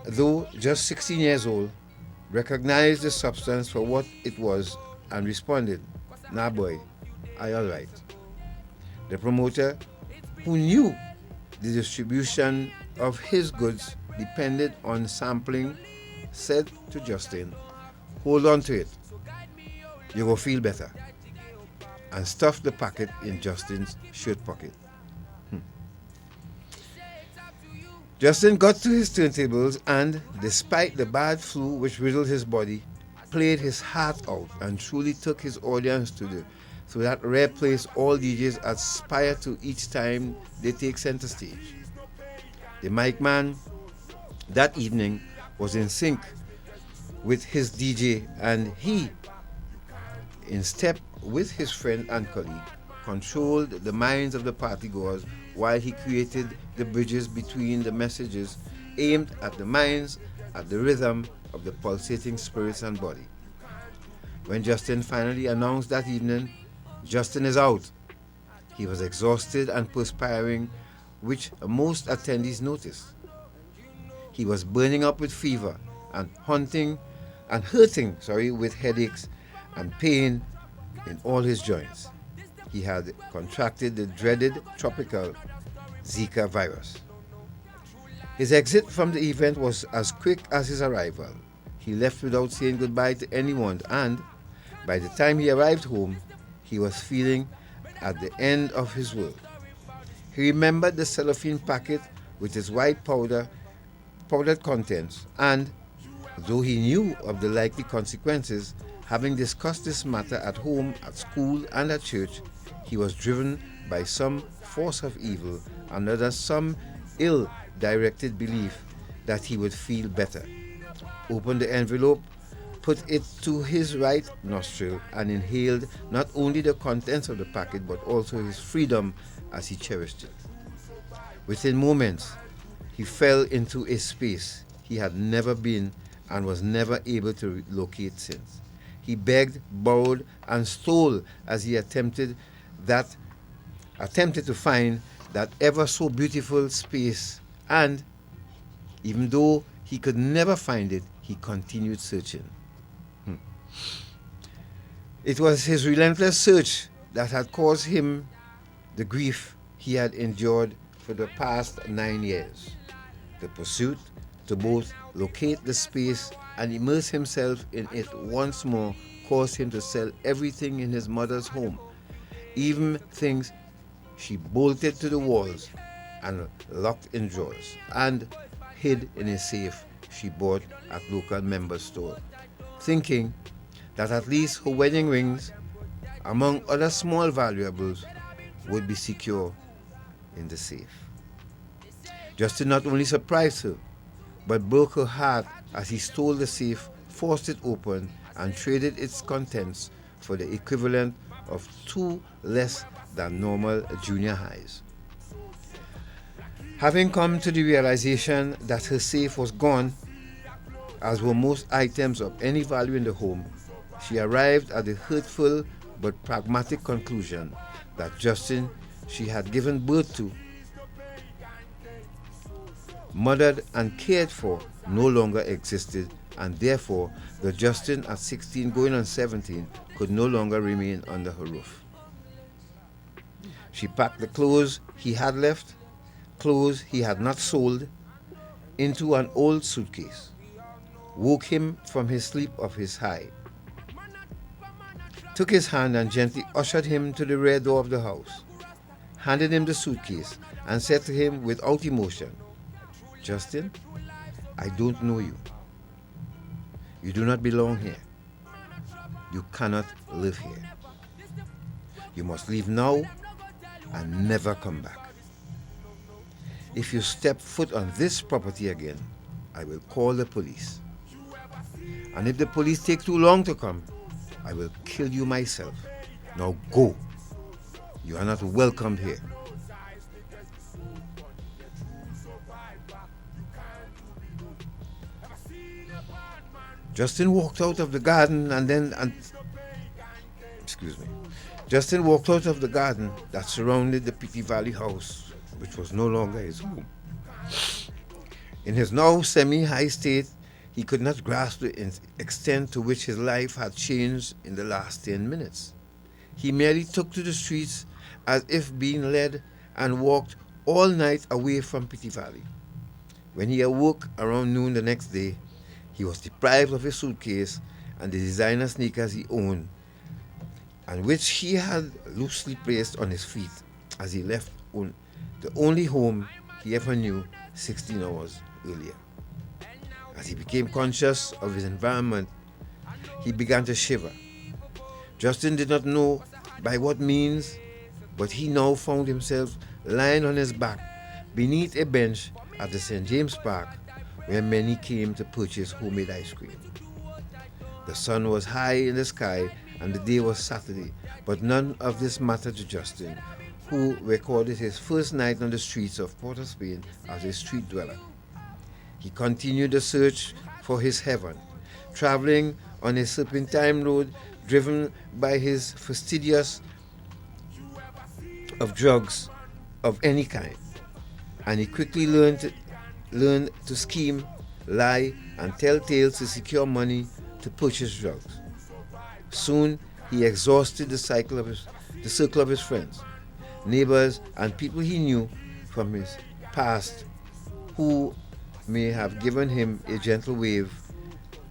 though just 16 years old, recognized the substance for what it was and responded, "Nah, boy, I all right." The promoter, who knew the distribution of his goods depended on sampling, said to Justin, "Hold on to it. You will feel better," and stuffed the packet in Justin's shirt pocket. Justin got to his turntables and, despite the bad flu which riddled his body, played his heart out and truly took his audience to that rare place all DJs aspire to each time they take center stage. The mic man that evening was in sync with his DJ, and he, in step with his friend and colleague, controlled the minds of the partygoers while he created the bridges between the messages aimed at the minds, at the rhythm of the pulsating spirits and body. When Justin finally announced that evening, "Justin is out," he was exhausted and perspiring, which most attendees noticed. He was burning up with fever and hurting with headaches and pain in all his joints. He had contracted the dreaded tropical Zika virus. His exit from the event was as quick as his arrival. He left without saying goodbye to anyone, and by the time he arrived home, he was feeling at the end of his world. He remembered the cellophane packet with its white powdered contents, and though he knew of the likely consequences, having discussed this matter at home, at school, and at church, he was driven by some force of evil, under some ill-directed belief that he would feel better. Opened the envelope, put it to his right nostril, and inhaled not only the contents of the packet but also his freedom as he cherished it. Within moments, he fell into a space he had never been and was never able to locate since. He begged, borrowed, and stole as he attempted to find that ever so beautiful space, and even though he could never find it, he continued searching. It was his relentless search that had caused him the grief he had endured for the past 9 years. The pursuit to both locate the space and immerse himself in it once more caused him to sell everything in his mother's home, even things she bolted to the walls and locked in drawers, and hid in a safe she bought at local member store, thinking that at least her wedding rings, among other small valuables, would be secure in the safe. Justin not only surprised her, but broke her heart as he stole the safe, forced it open, and traded its contents for the equivalent of 2 less than normal junior highs. Having come to the realization that her safe was gone, as were most items of any value in the home, she arrived at the hurtful but pragmatic conclusion that Justin she had given birth to, mothered and cared for, no longer existed, and therefore the Justin at 16 going on 17 could no longer remain under her roof. She packed the clothes he had left, clothes he had not sold, into an old suitcase, woke him from his sleep of his high, took his hand and gently ushered him to the rear door of the house, handed him the suitcase, and said to him without emotion, "Justin, I don't know you. You do not belong here. You cannot live here. You must leave now and never come back." If you step foot on this property again, I will call the police. And if the police take too long to come, I will kill you myself. Now go. You are not welcome here. Justin walked out of the garden Justin walked out of the garden that surrounded the Petty Valley house, which was no longer his home. In his now semi-high state, he could not grasp the extent to which his life had changed in the last 10 minutes. He merely took to the streets as if being led and walked all night away from Petty Valley. When he awoke around noon the next day, he was deprived of his suitcase and the designer sneakers he owned, and which he had loosely placed on his feet as he left the only home he ever knew 16 hours earlier. As he became conscious of his environment, he began to shiver. Justin did not know by what means, but he now found himself lying on his back beneath a bench at the St. James Park, where many came to purchase homemade ice cream. The sun was high in the sky and the day was Saturday, but none of this mattered to Justin, who recorded his first night on the streets of Port of Spain as a street dweller. He continued the search for his heaven, traveling on a serpentine road driven by his fastidious of drugs of any kind, and he quickly learned to scheme, lie, and tell tales to secure money to purchase drugs. Soon he exhausted the circle of his friends, neighbors, and people he knew from his past who may have given him a gentle wave.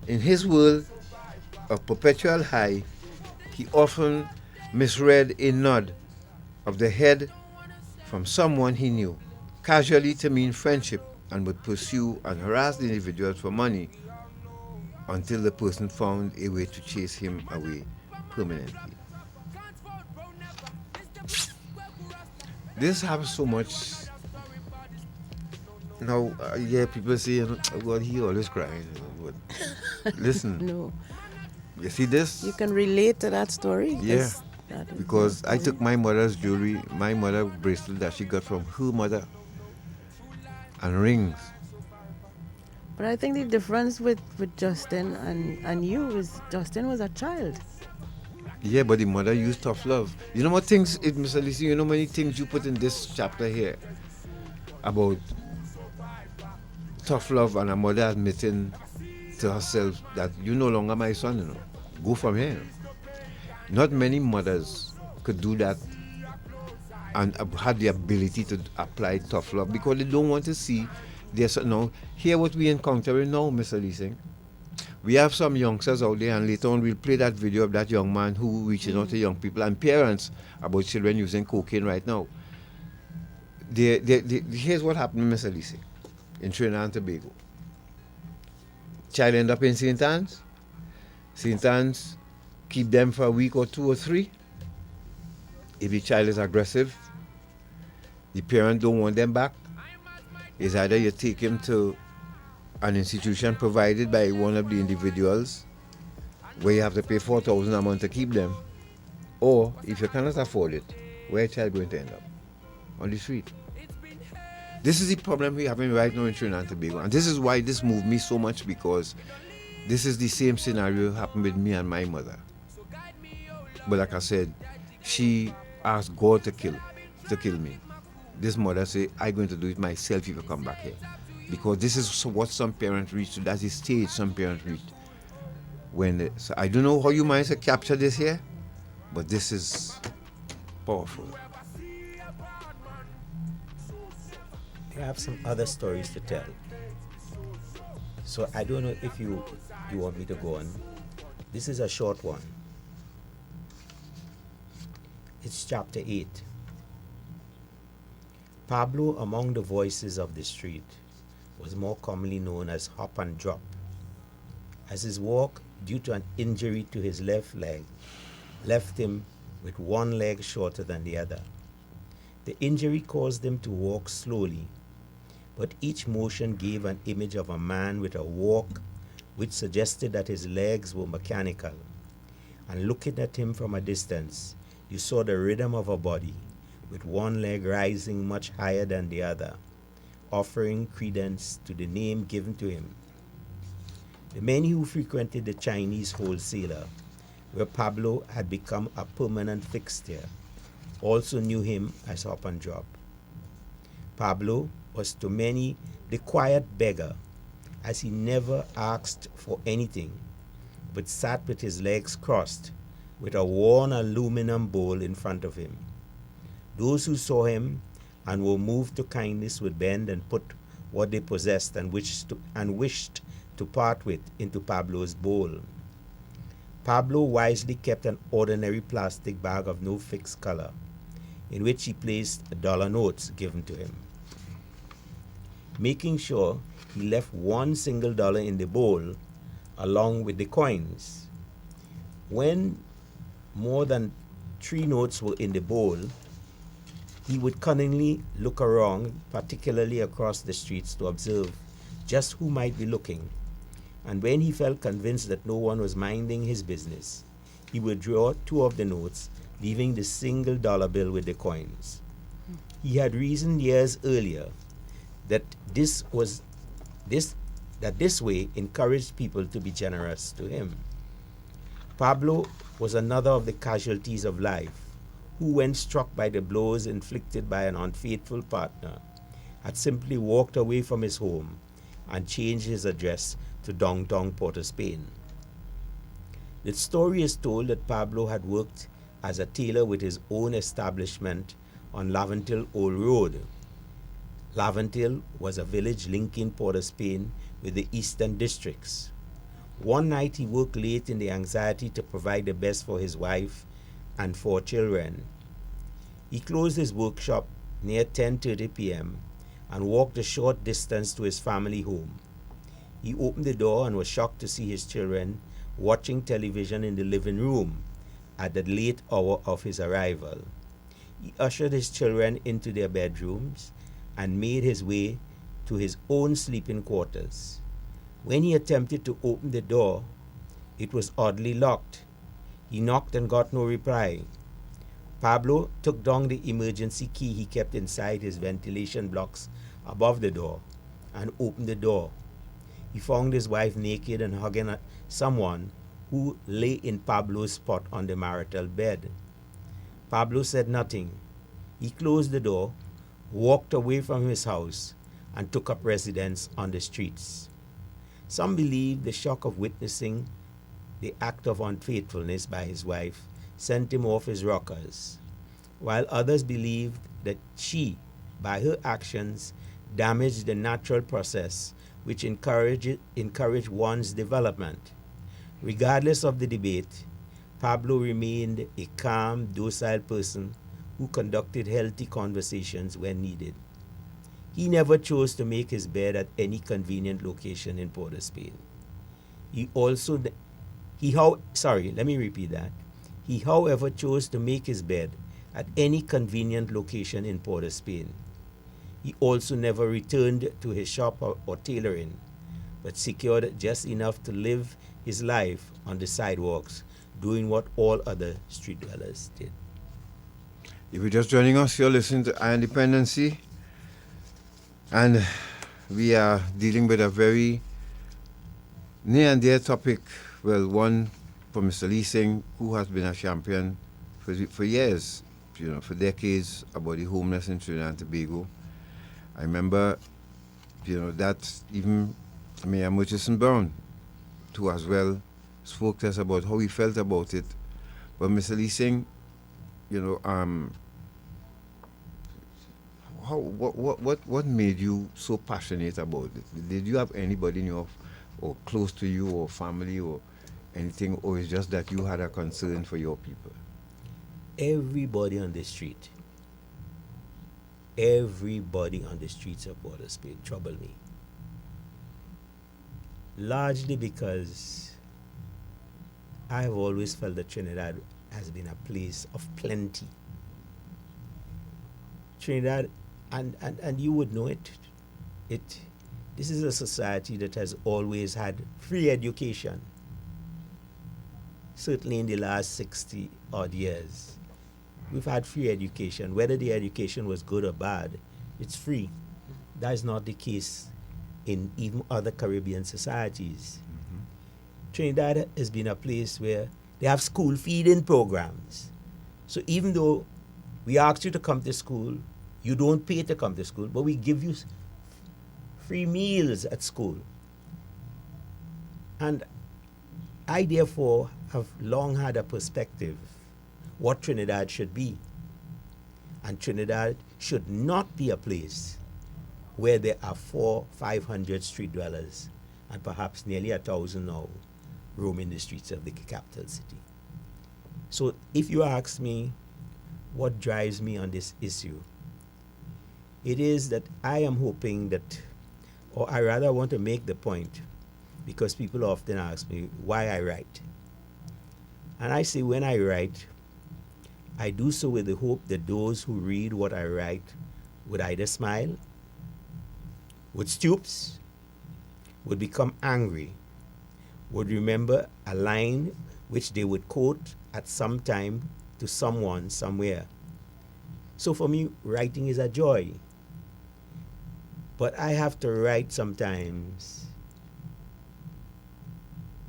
In his world of perpetual high, he often misread a nod of the head from someone he knew, casually to mean friendship, and would pursue and harass the individuals for money until the person found a way to chase him away permanently. This happens so much. Now, people say, well, he always crying. But listen. No. You see this? You can relate to that story? Yeah. Because I took my mother's jewelry, my mother's bracelet that she got from her mother, and rings. But I think the difference with Justin and you is Justin was a child. Yeah, but the mother used tough love. You know what things, Mr. Lisi, you know many things you put in this chapter here about tough love and a mother admitting to herself that you're no longer my son, you know. Go from here. Not many mothers could do that and had the ability to apply tough love because they don't want to see their son. Now, hear what we encountering now, Mr. Leasing. We have some youngsters out there, and later on we'll play that video of that young man who reaching out to young people and parents about children using cocaine right now. Here's what happened, Mr. Leasing, in Trinidad and Tobago. Child end up in St. Anne's. St. Anne's keep them for a week or 2 or 3. If the child is aggressive, the parent don't want them back. It's either you take him to an institution provided by one of the individuals where you have to pay $4,000 a month to keep them, or if you cannot afford it, where a child going to end up? On the street. This is the problem we're having right now in Trinidad and Tobago, and this is why this moved me so much, because this is the same scenario happened with me and my mother. But like I said, she asked God to kill me. This mother said, I'm going to do it myself if you come back here. Because this is what some parents reach to. That's the stage some parents reach. So I don't know how you managed to capture this here, but this is powerful. I have some other stories to tell. So I don't know if you want me to go on. This is a short one. It's chapter 8. Pablo, among the voices of the street, was more commonly known as Hop and Drop, as his walk, due to an injury to his left leg, left him with one leg shorter than the other. The injury caused him to walk slowly but each motion gave an image of a man with a walk which suggested that his legs were mechanical. And looking at him from a distance, you saw the rhythm of a body, with one leg rising much higher than the other, offering credence to the name given to him. The many who frequented the Chinese wholesaler, where Pablo had become a permanent fixture, also knew him as Hop and Drop. Pablo was to many the quiet beggar, as he never asked for anything, but sat with his legs crossed, with a worn aluminum bowl in front of him. Those who saw him and were moved to kindness would bend and put what they possessed and wished to part with into Pablo's bowl. Pablo wisely kept an ordinary plastic bag of no fixed color, in which he placed dollar notes given to him, making sure he left one single dollar in the bowl along with the coins. When more than 3 notes were in the bowl, he would cunningly look around, particularly across the streets, to observe just who might be looking. And when he felt convinced that no one was minding his business, he would draw 2 of the notes, leaving the single dollar bill with the coins. He had reasoned years earlier that this way encouraged people to be generous to him. Pablo was another of the casualties of life, who, when struck by the blows inflicted by an unfaithful partner, had simply walked away from his home and changed his address to downtown Port of Spain. The story is told that Pablo had worked as a tailor with his own establishment on Laventille Old Road. Laventille was a village linking Port of Spain with the eastern districts. One night he worked late in the anxiety to provide the best for his wife and 4 children. He closed his workshop near 10:30 p.m. and walked a short distance to his family home. He opened the door and was shocked to see his children watching television in the living room at the late hour of his arrival. He ushered his children into their bedrooms and made his way to his own sleeping quarters. When he attempted to open the door, it was oddly locked. He knocked and got no reply. Pablo took down the emergency key he kept inside his ventilation blocks above the door and opened the door. He found his wife naked and hugging someone who lay in Pablo's spot on the marital bed. Pablo said nothing. He closed the door, walked away from his house, and took up residence on the streets. Some believe the shock of witnessing the act of unfaithfulness by his wife sent him off his rockers, while others believed that she, by her actions, damaged the natural process which encouraged one's development. Regardless of the debate, Pablo remained a calm, docile person who conducted healthy conversations when needed. He never chose to make his bed at any convenient location in Port of Spain. He, however, chose to make his bed at any convenient location in Port of Spain. He also never returned to his shop or tailoring, but secured just enough to live his life on the sidewalks, doing what all other street dwellers did. If you're just joining us, you're listening to I Dependency, and we are dealing with a very near and dear topic. Well, one for Mr. Lee Singh, who has been a champion for years, for decades, about the homeless in Trinidad and Tobago. I remember, that even Mayor Murchison Brown, too, as spoke to us about how he felt about it. But Mr. Lee Singh, what made you so passionate about it? Did you have anybody in your or close to you or family or anything, or is just that you had a concern for your people? Everybody on the street, of Port of Spain troubled me. Largely because I have always felt that Trinidad has been a place of plenty. Trinidad, and you would know it, this is a society that has always had free education. Certainly in the last 60 odd years, we've had free education. Whether the education was good or bad, it's free. That is not the case in even other Caribbean societies. Trinidad has been a place where they have school feeding programs. So even though we ask you to come to school, you don't pay to come to school, but we give you free meals at school. And I therefore have long had a perspective what Trinidad should be. And Trinidad should not be a place where there are 400-500 street dwellers and perhaps nearly 1,000 now roaming the streets of the capital city. So if you ask me what drives me on this issue, it is that I am hoping that, or I rather want to make the point, because people often ask me why I write. And I say when I write, I do so with the hope that those who read what I write would either smile, would stoops, would become angry, would remember a line which they would quote at some time to someone somewhere. So for me, writing is a joy. But I have to write sometimes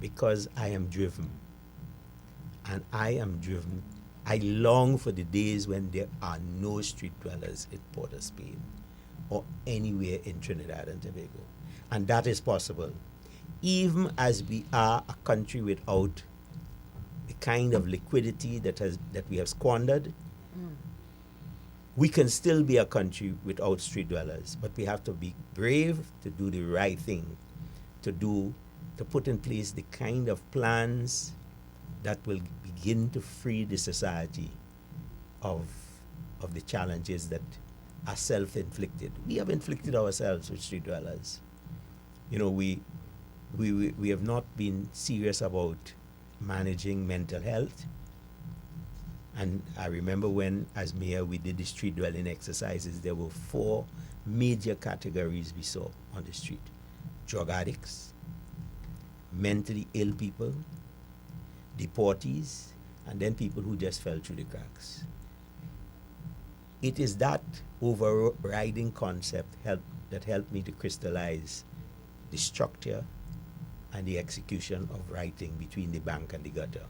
because I am driven. And I am driven. I long for the days when there are no street dwellers in Port of Spain or anywhere in Trinidad and Tobago. And that is possible. Even as we are a country without the kind of liquidity that we have squandered, we can still be a country without street dwellers. But we have to be brave to do the right thing, to put in place the kind of plans that will begin to free the society of the challenges that are self-inflicted. We have inflicted ourselves with street dwellers. You know, we have not been serious about managing mental health. And I remember when, as mayor, we did the street dwelling exercises, there were 4 major categories we saw on the street: drug addicts, mentally ill people, deportees, and then people who just fell through the cracks. It is that overriding concept that helped me to crystallize the structure and the execution of writing Between the Bank and the Gutter.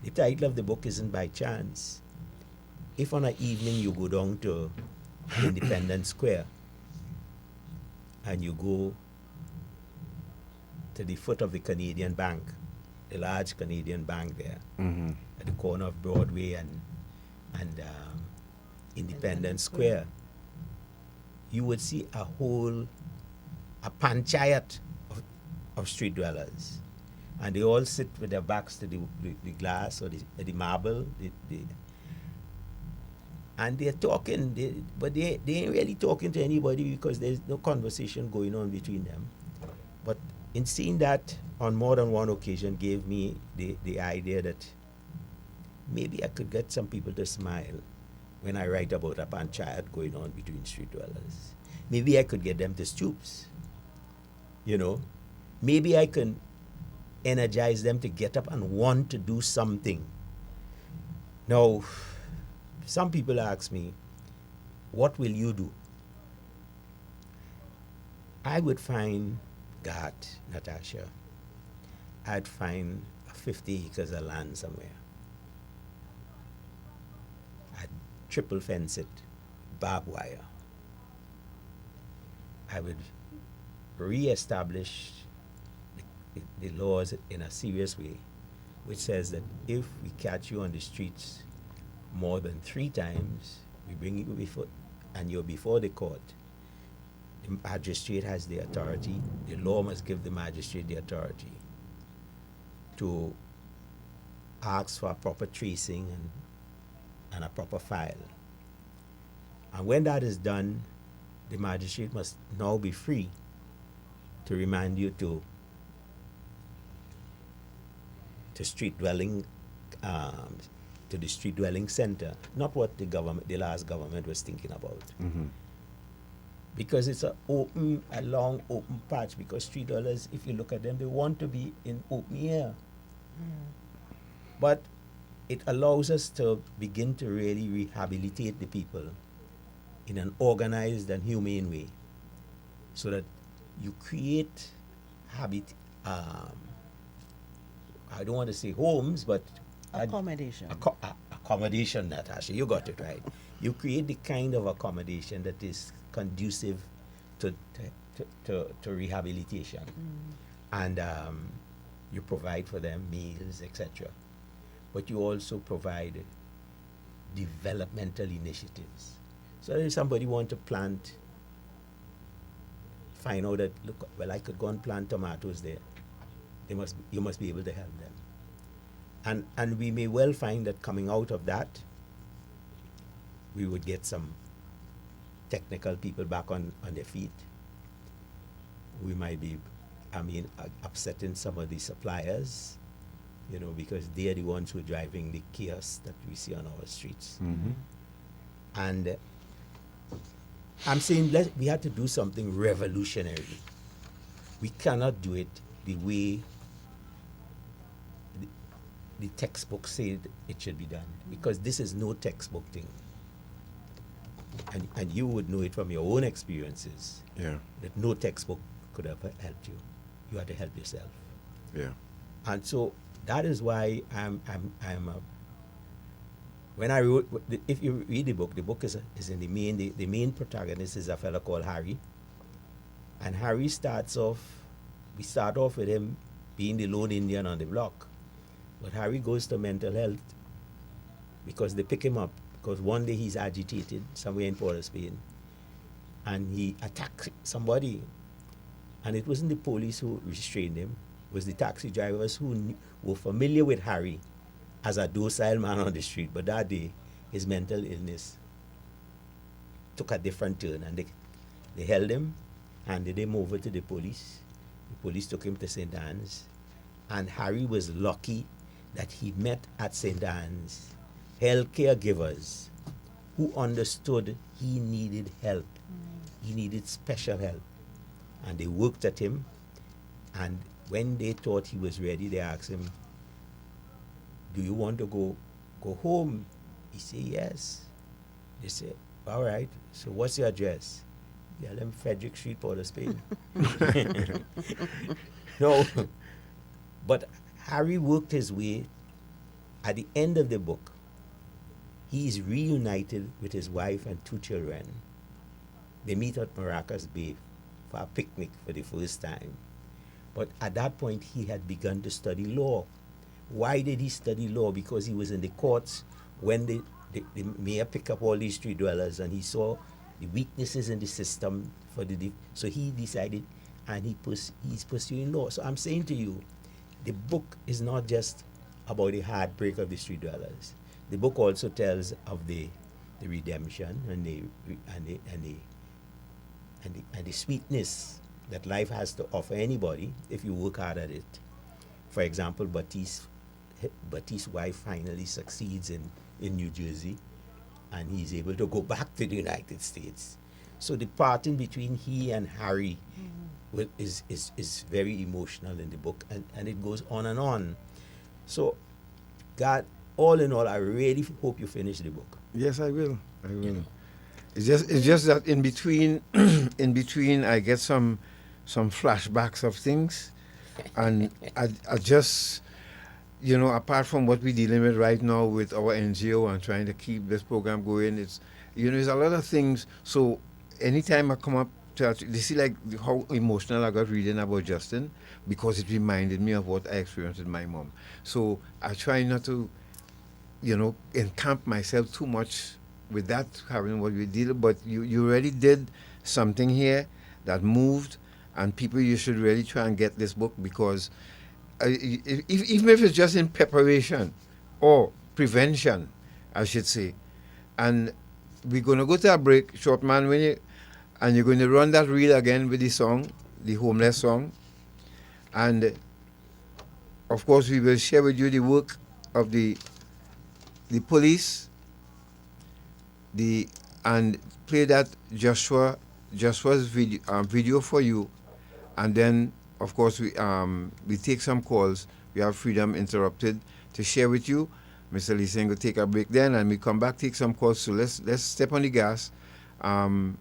The title of the book isn't by chance. If on an evening you go down to Independence Square and you go to the foot of the Canadian Bank, the large Canadian Bank there, at the corner of Broadway and Independence Square, you would see a panchayat of street dwellers. And they all sit with their backs to the glass or the marble, and they're talking, but they ain't really talking to anybody because there's no conversation going on between them. But in seeing that on more than one occasion gave me the idea that maybe I could get some people to smile when I write about a panchayat going on between street dwellers. Maybe I could get them to stoops. You know, maybe I can energize them to get up and want to do something. Now, some people ask me, what will you do? I would find, God, Natasha, I'd find 50 acres of land somewhere. I'd triple fence it, barbed wire. I would re-establish the laws in a serious way, which says that if we catch you on the streets more than 3 times, we bring you before, and you're before the court. The magistrate has the authority, the law must give the magistrate the authority to ask for a proper tracing and a proper file. And when that is done, the magistrate must now be free to remand you to street dwelling, to the street dwelling center, not what the last government was thinking about. because it's a long open patch. Because street dwellers, if you look at them, they want to be in open air. But it allows us to begin to really rehabilitate the people in an organized and humane way, so that you create I don't want to say homes, but accommodation. Accommodation, Natasha, you got it right. You create the kind of accommodation that is conducive to rehabilitation, and you provide for them meals, etc. But you also provide developmental initiatives. So if somebody want to plant, find out that, look, well, I could go and plant tomatoes there. You must be able to help them. And we may well find that coming out of that, we would get some technical people back on their feet. We might be, upsetting some of the suppliers, because they are the ones who are driving the chaos that we see on our streets. And I'm saying we had to do something revolutionary. We cannot do it the way the textbook said it should be done, because this is no textbook thing. And you would know it from your own experiences. Yeah. That no textbook could have helped you. You had to help yourself. Yeah. And so that is why when I wrote, if you read the book is in the main protagonist is a fellow called Harry. And Harry we start off with him being the lone Indian on the block. But Harry goes to mental health because they pick him up, because one day he's agitated somewhere in Port of Spain and he attacked somebody. And it wasn't the police who restrained him, it was the taxi drivers who were familiar with Harry as a docile man on the street. But that day, his mental illness took a different turn, and they held him, handed him over to the police. The police took him to St. Anne's, and Harry was lucky that he met at St. Anne's health caregivers who understood he needed help. He needed special help. And they worked at him, and when they thought he was ready, they asked him, do you want to go home? He said, yes. They said, all right, so what's your address? Tell them Frederick Street, Port of Spain. No, but Harry worked his way. At the end of the book, he is reunited with his wife and 2 children. They meet at Maracas Bay for a picnic for the first time. But at that point, he had begun to study law. Why did he study law? Because he was in the courts when the mayor picked up all these street dwellers, and he saw the weaknesses in the system so he decided, and he's pursuing law. So I'm saying to you, the book is not just about the heartbreak of the street dwellers. The book also tells of the redemption and the sweetness that life has to offer anybody if you work hard at it. For example, Bati's wife finally succeeds in New Jersey, and he's able to go back to the United States. So the parting between he and Harry is very emotional in the book, and it goes on and on. So, God, all in all, I really hope you finish the book. Yes, I will. It's just that in between, I get some flashbacks of things, and I just, apart from what we're dealing with right now with our NGO and trying to keep this program going, it's a lot of things. So anytime I come up to, you see like how emotional I got reading about Justin, because it reminded me of what I experienced with my mom. So I try not to, encamp myself too much with that, having what we did, but you already did something here that moved, and people, you should really try and get this book, because even if it's just in preparation or prevention, I should say. And we're going to go to a break, short man, and you're going to run that reel again with the song, the Homeless song. And of course, we will share with you the work of the police, and play that Joshua Joshua's video for you, and then of course we take some calls. We have Freedom Interrupted to share with you. Mr. Lee Singh will take a break then, and we come back, take some calls. So let's step on the gas. Two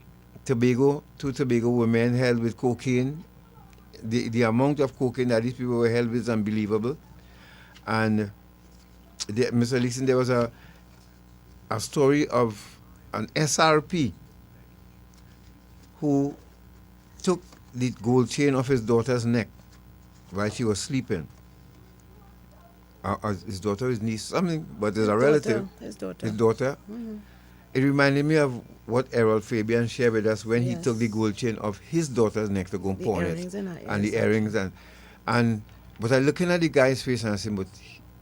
Tobago women held with cocaine. The amount of cocaine that these people were held with is unbelievable. And Mr. Lee Singh, there was a story of an SRP who took the gold chain off his daughter's neck while she was sleeping. His daughter, his niece, something, but there's a relative. His daughter. His daughter. Mm-hmm. It reminded me of what Errol Fabian shared with us when he took the gold chain off his daughter's neck to go and pawn it. And the earrings. But I'm looking at the guy's face and I said, but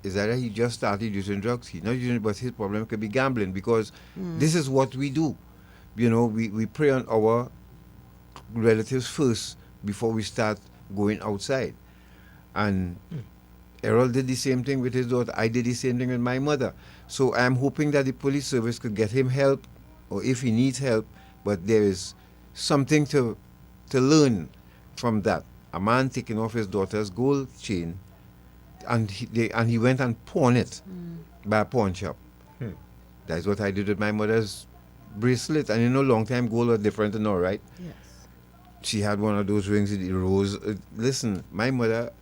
is that he just started using drugs? He's not using it, but his problem could be gambling, because this is what we do. You know, we prey on our relatives first before we start going outside. And Errol did the same thing with his daughter. I did the same thing with my mother. So I'm hoping that the police service could get him help, or if he needs help, but there is something to learn from that. A man taking off his daughter's gold chain, and he went and pawned it by a pawn shop. That's what I did with my mother's bracelet. And long time gold was different and all, right? Yes. She had one of those rings with the rose. Listen, my mother,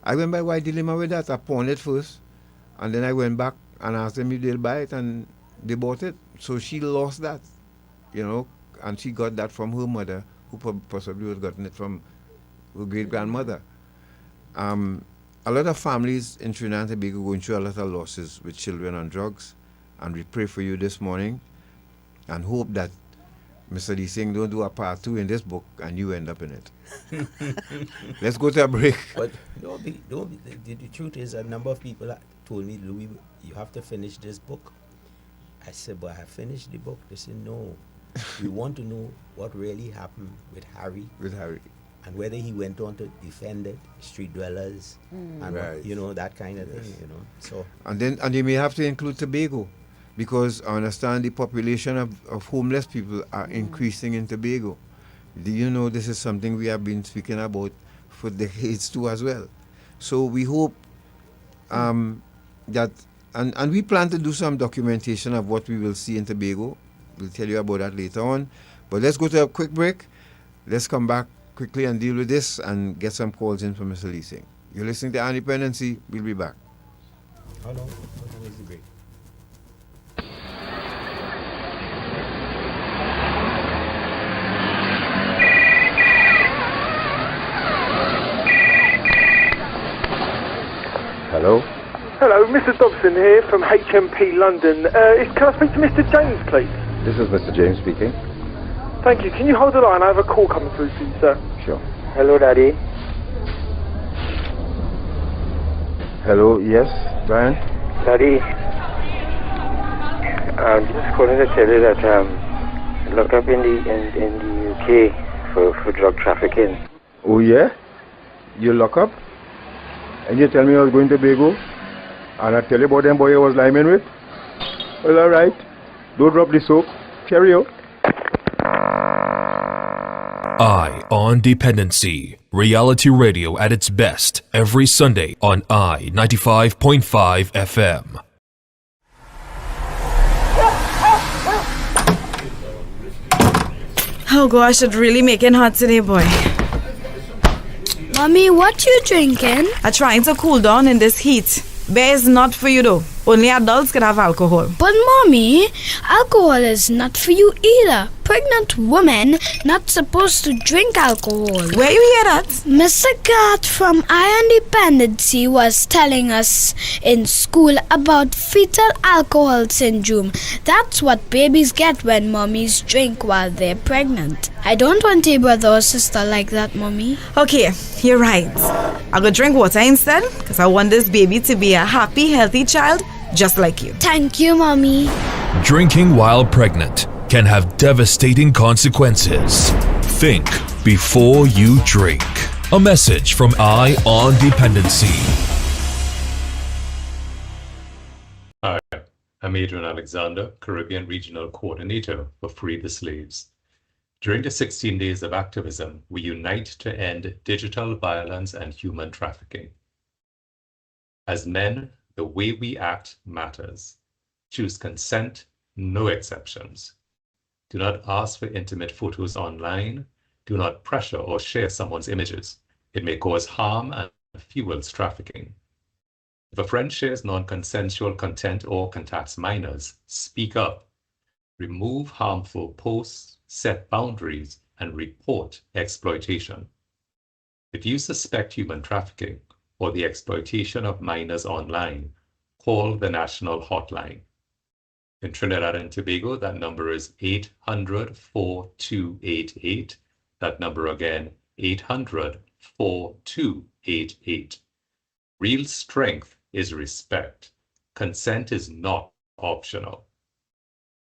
I went by White Dilemma with that. I pawned it first, and then I went back and asked them if they'll buy it, and they bought it. So she lost that, and she got that from her mother, who possibly was gotten it from her great-grandmother. A lot of families in Trinidad and Tobago going through a lot of losses with children on drugs, and we pray for you this morning and hope that Mr. Lee Singh don't do a part 2 in this book and you end up in it. Let's go to a break. But the truth is, a number of people told me, Louis, you have to finish this book. I said, but I have finished the book. They said, no. We want to know what really happened with Harry. And whether he went on to defend it, street dwellers, and that kind of thing, So and they may have to include Tobago, because I understand the population of homeless people are increasing in Tobago. Do you know this is something we have been speaking about for decades too as well? So we hope that, and we plan to do some documentation of what we will see in Tobago. We'll tell you about that later on. But let's go to a quick break. Let's come back quickly and deal with this and get some calls in from Mr. Lee Singh. You're listening to Dependency. We'll be back. How long is the break? Hello? Hello, Mr. Dobson here from HMP London. Can I speak to Mr. James, please? This is Mr. James speaking. Thank you. Can you hold the line? I have a call coming through to you, sir. Sure. Hello, Daddy. Hello, yes, Brian? Daddy, I'm just calling to tell you that look up in the UK for drug trafficking. Oh, yeah? You lock up? And you tell me I was going to Tobago? And I tell you about them boy I was liming with? Well, all right. Don't drop the soap. Carry on. I on Dependency. Reality radio at its best every Sunday on I 95.5 FM. Oh gosh, it really making hot today, boy. Mommy, what you drinking? I'm trying to cool down in this heat. Beer is not for you though. Only adults can have alcohol. But mommy, alcohol is not for you either. Pregnant women not supposed to drink alcohol. Where you hear that? Mr. Garth from Dependency was telling us in school about fetal alcohol syndrome. That's what babies get when mommies drink while they're pregnant. I don't want a brother or sister like that, mommy. Okay, you're right. I'll go drink water instead, because I want this baby to be a happy, healthy child just like you. Thank you, mommy. Drinking while pregnant can have devastating consequences. Think before you drink. A message from I on Dependency. Hi, I'm Adrian Alexander, Caribbean Regional Coordinator for Free the Slaves. During the 16 days of activism, we unite to end digital violence and human trafficking. As men, the way we act matters. Choose consent, no exceptions. Do not ask for intimate photos online. Do not pressure or share someone's images. It may cause harm and fuels trafficking. If a friend shares non-consensual content or contacts minors, speak up. Remove harmful posts, set boundaries, and report exploitation. If you suspect human trafficking or the exploitation of minors online, call the national hotline. In Trinidad and Tobago, that number is 800-4288. That number again, 800-4288. Real strength is respect. Consent is not optional.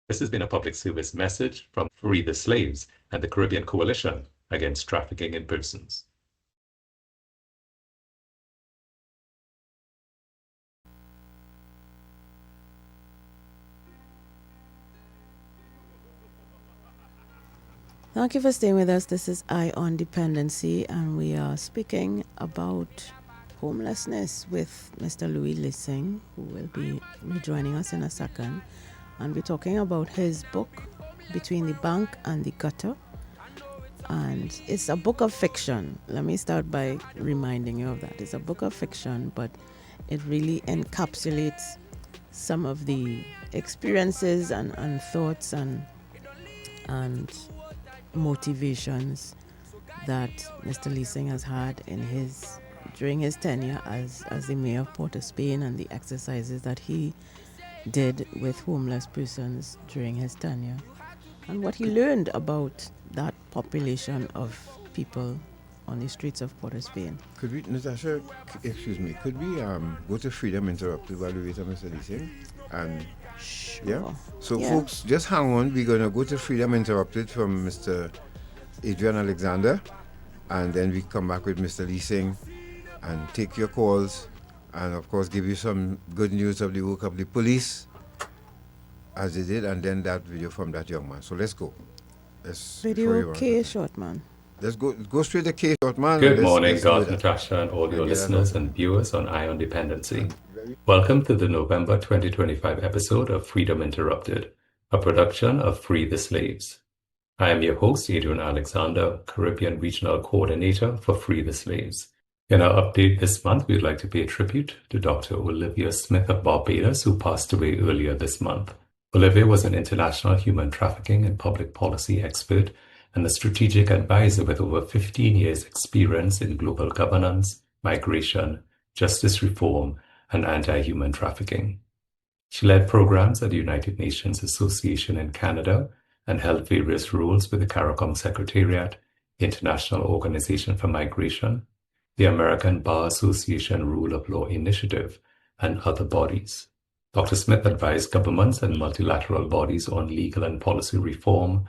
This has been a public service message from Free the Slaves and the Caribbean Coalition Against Trafficking in Persons. Thank you for staying with us. This is Eye on Dependency, and we are speaking about homelessness with Mr. Louis Lissing, who will be rejoining us in a second. And we're talking about his book, Between the Bank and the Gutter. And it's a book of fiction. Let me start by reminding you of that. It's a book of fiction, but it really encapsulates some of the experiences and thoughts and motivations that Mr. Lissing has had during his tenure as the mayor of Port of Spain, and the exercises that he did with homeless persons during his tenure, and what he learned about that population of people on the streets of Port of Spain. Could we, Natasha, excuse me, could we go to Freedom Interrupted while we wait on Mr. Lissing? And sure. Yeah. So Yeah. folks, just hang on. We're gonna go to Freedom Interrupted from Mr. Adrian Alexander, and then we come back with Mr. Lissing and take your calls, and of course give you some good news of the work of the police as they did, and then that video from that young man. So let's go. Video K Short Man. Let's go straight to K Short Man. Good morning, Garth, Natasha, and all your listeners and viewers on Eye on Dependency. Welcome to the November 2025 episode of Freedom Interrupted, a production of Free the Slaves. I am your host, Adrian Alexander, Caribbean Regional Coordinator for Free the Slaves. In our update this month, we'd like to pay tribute to Dr. Olivia Smith of Barbados, who passed away earlier this month. Olivia was an international human trafficking and public policy expert and a strategic advisor with over 15 years' experience in global governance, migration, justice reform, and anti-human trafficking. She led programs at the United Nations Association in Canada and held various roles with the CARICOM Secretariat, International Organization for Migration, the American Bar Association Rule of Law Initiative, and other bodies. Dr. Smith advised governments and multilateral bodies on legal and policy reform,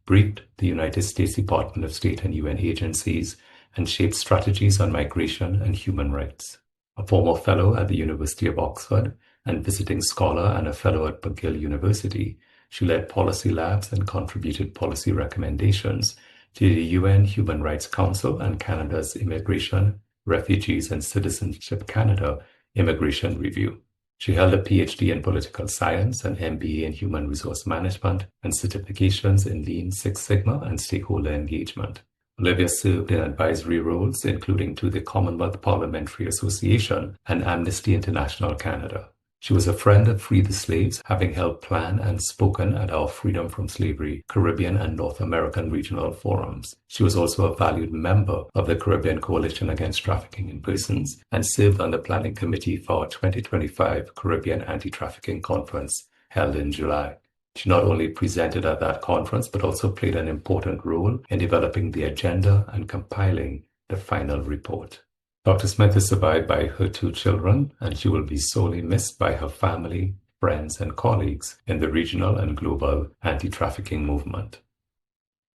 briefed the United States Department of State and UN agencies, and shaped strategies on migration and human rights. A former fellow at the University of Oxford and visiting scholar and a fellow at McGill University, she led policy labs and contributed policy recommendations to the UN Human Rights Council and Canada's Immigration, Refugees and Citizenship Canada Immigration Review. She held a PhD in political science, an MBA in human resource management, and certifications in Lean Six Sigma and stakeholder engagement. Olivia served in advisory roles, including to the Commonwealth Parliamentary Association and Amnesty International Canada. She was a friend of Free the Slaves, having helped plan and spoken at our Freedom from Slavery Caribbean and North American regional forums. She was also a valued member of the Caribbean Coalition Against Trafficking in Persons and served on the planning committee for our 2025 Caribbean Anti-Trafficking Conference held in July. She not only presented at that conference, but also played an important role in developing the agenda and compiling the final report. Dr. Smith is survived by her 2 children, and she will be sorely missed by her family, friends, and colleagues in the regional and global anti-trafficking movement.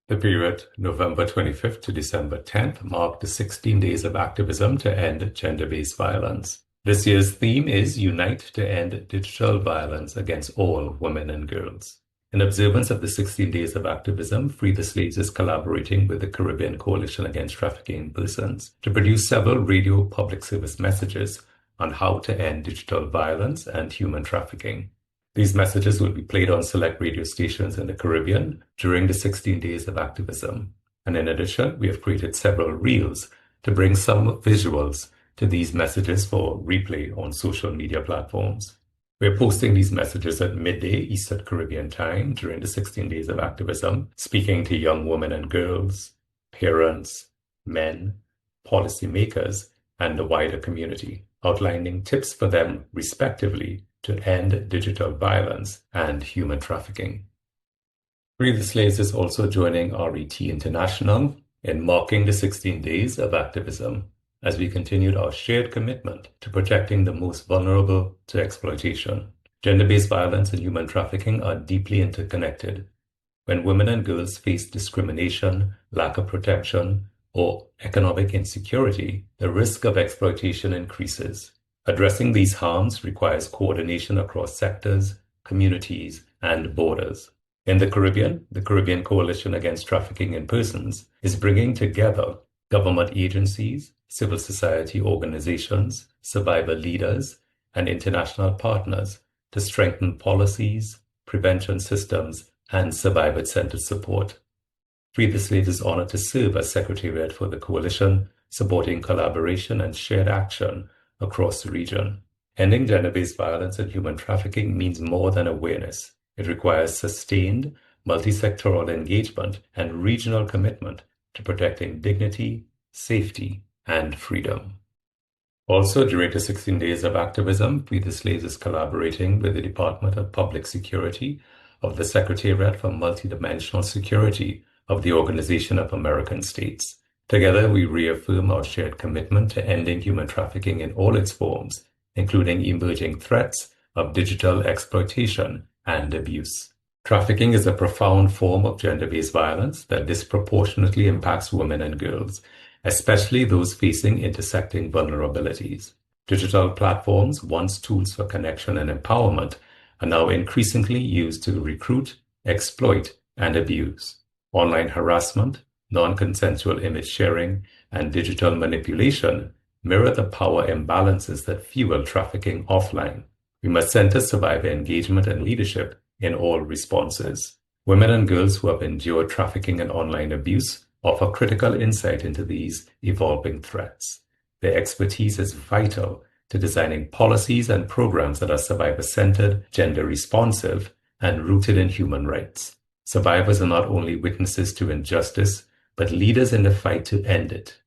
The period November 25th to December 10th marked the 16 days of activism to end gender-based violence. This year's theme is Unite to End Digital Violence Against All Women and Girls. In observance of the 16 Days of Activism, Free the Slaves is collaborating with the Caribbean Coalition Against Trafficking in Persons to produce several radio public service messages on how to end digital violence and human trafficking. These messages will be played on select radio stations in the Caribbean during the 16 Days of Activism. And in addition, we have created several reels to bring some visuals to these messages for replay on social media platforms. We're posting these messages at midday Eastern Caribbean time during the 16 Days of Activism, speaking to young women and girls, parents, men, policymakers, and the wider community, outlining tips for them, respectively, to end digital violence and human trafficking. Free the Slaves is also joining RET International in marking the 16 Days of Activism, as we continued our shared commitment to protecting the most vulnerable to exploitation. Gender-based violence and human trafficking are deeply interconnected. When women and girls face discrimination, lack of protection, or economic insecurity, the risk of exploitation increases. Addressing these harms requires coordination across sectors, communities, and borders. In the Caribbean Coalition Against Trafficking in Persons is bringing together government agencies, civil society organizations, survivor leaders, and international partners to strengthen policies, prevention systems, and survivor-centered support. Free the Slaves is honored to serve as Secretariat for the Coalition, supporting collaboration and shared action across the region. Ending gender-based violence and human trafficking means more than awareness. It requires sustained, multi-sectoral engagement and regional commitment to protecting dignity, safety, and freedom. Also, during the 16 Days of Activism, Free the Slaves is collaborating with the Department of Public Security of the Secretariat for Multidimensional Security of the Organization of American States. Together, we reaffirm our shared commitment to ending human trafficking in all its forms, including emerging threats of digital exploitation and abuse. Trafficking is a profound form of gender-based violence that disproportionately impacts women and girls, especially those facing intersecting vulnerabilities. Digital platforms, once tools for connection and empowerment, are now increasingly used to recruit, exploit, and abuse. Online harassment, non-consensual image sharing, and digital manipulation mirror the power imbalances that fuel trafficking offline. We must center survivor engagement and leadership in all responses. Women and girls who have endured trafficking and online abuse offer critical insight into these evolving threats. Their expertise is vital to designing policies and programs that are survivor-centered, gender-responsive, and rooted in human rights. Survivors are not only witnesses to injustice, but leaders in the fight to end it.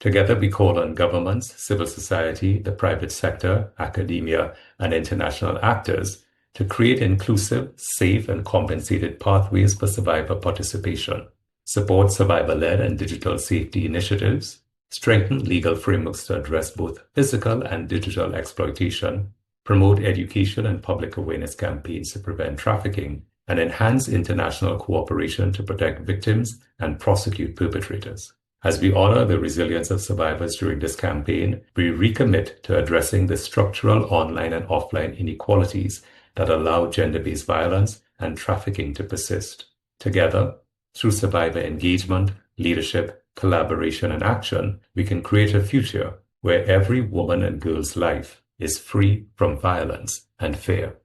Together, we call on governments, civil society, the private sector, academia, and international actors to create inclusive, safe, and compensated pathways for survivor participation, support survivor-led and digital safety initiatives, strengthen legal frameworks to address both physical and digital exploitation, promote education and public awareness campaigns to prevent trafficking, and enhance international cooperation to protect victims and prosecute perpetrators. As we honor the resilience of survivors during this campaign, we recommit to addressing the structural online and offline inequalities that allow gender-based violence and trafficking to persist. Together, through survivor engagement, leadership, collaboration, and action, we can create a future where every woman and girl's life is free from violence and fear.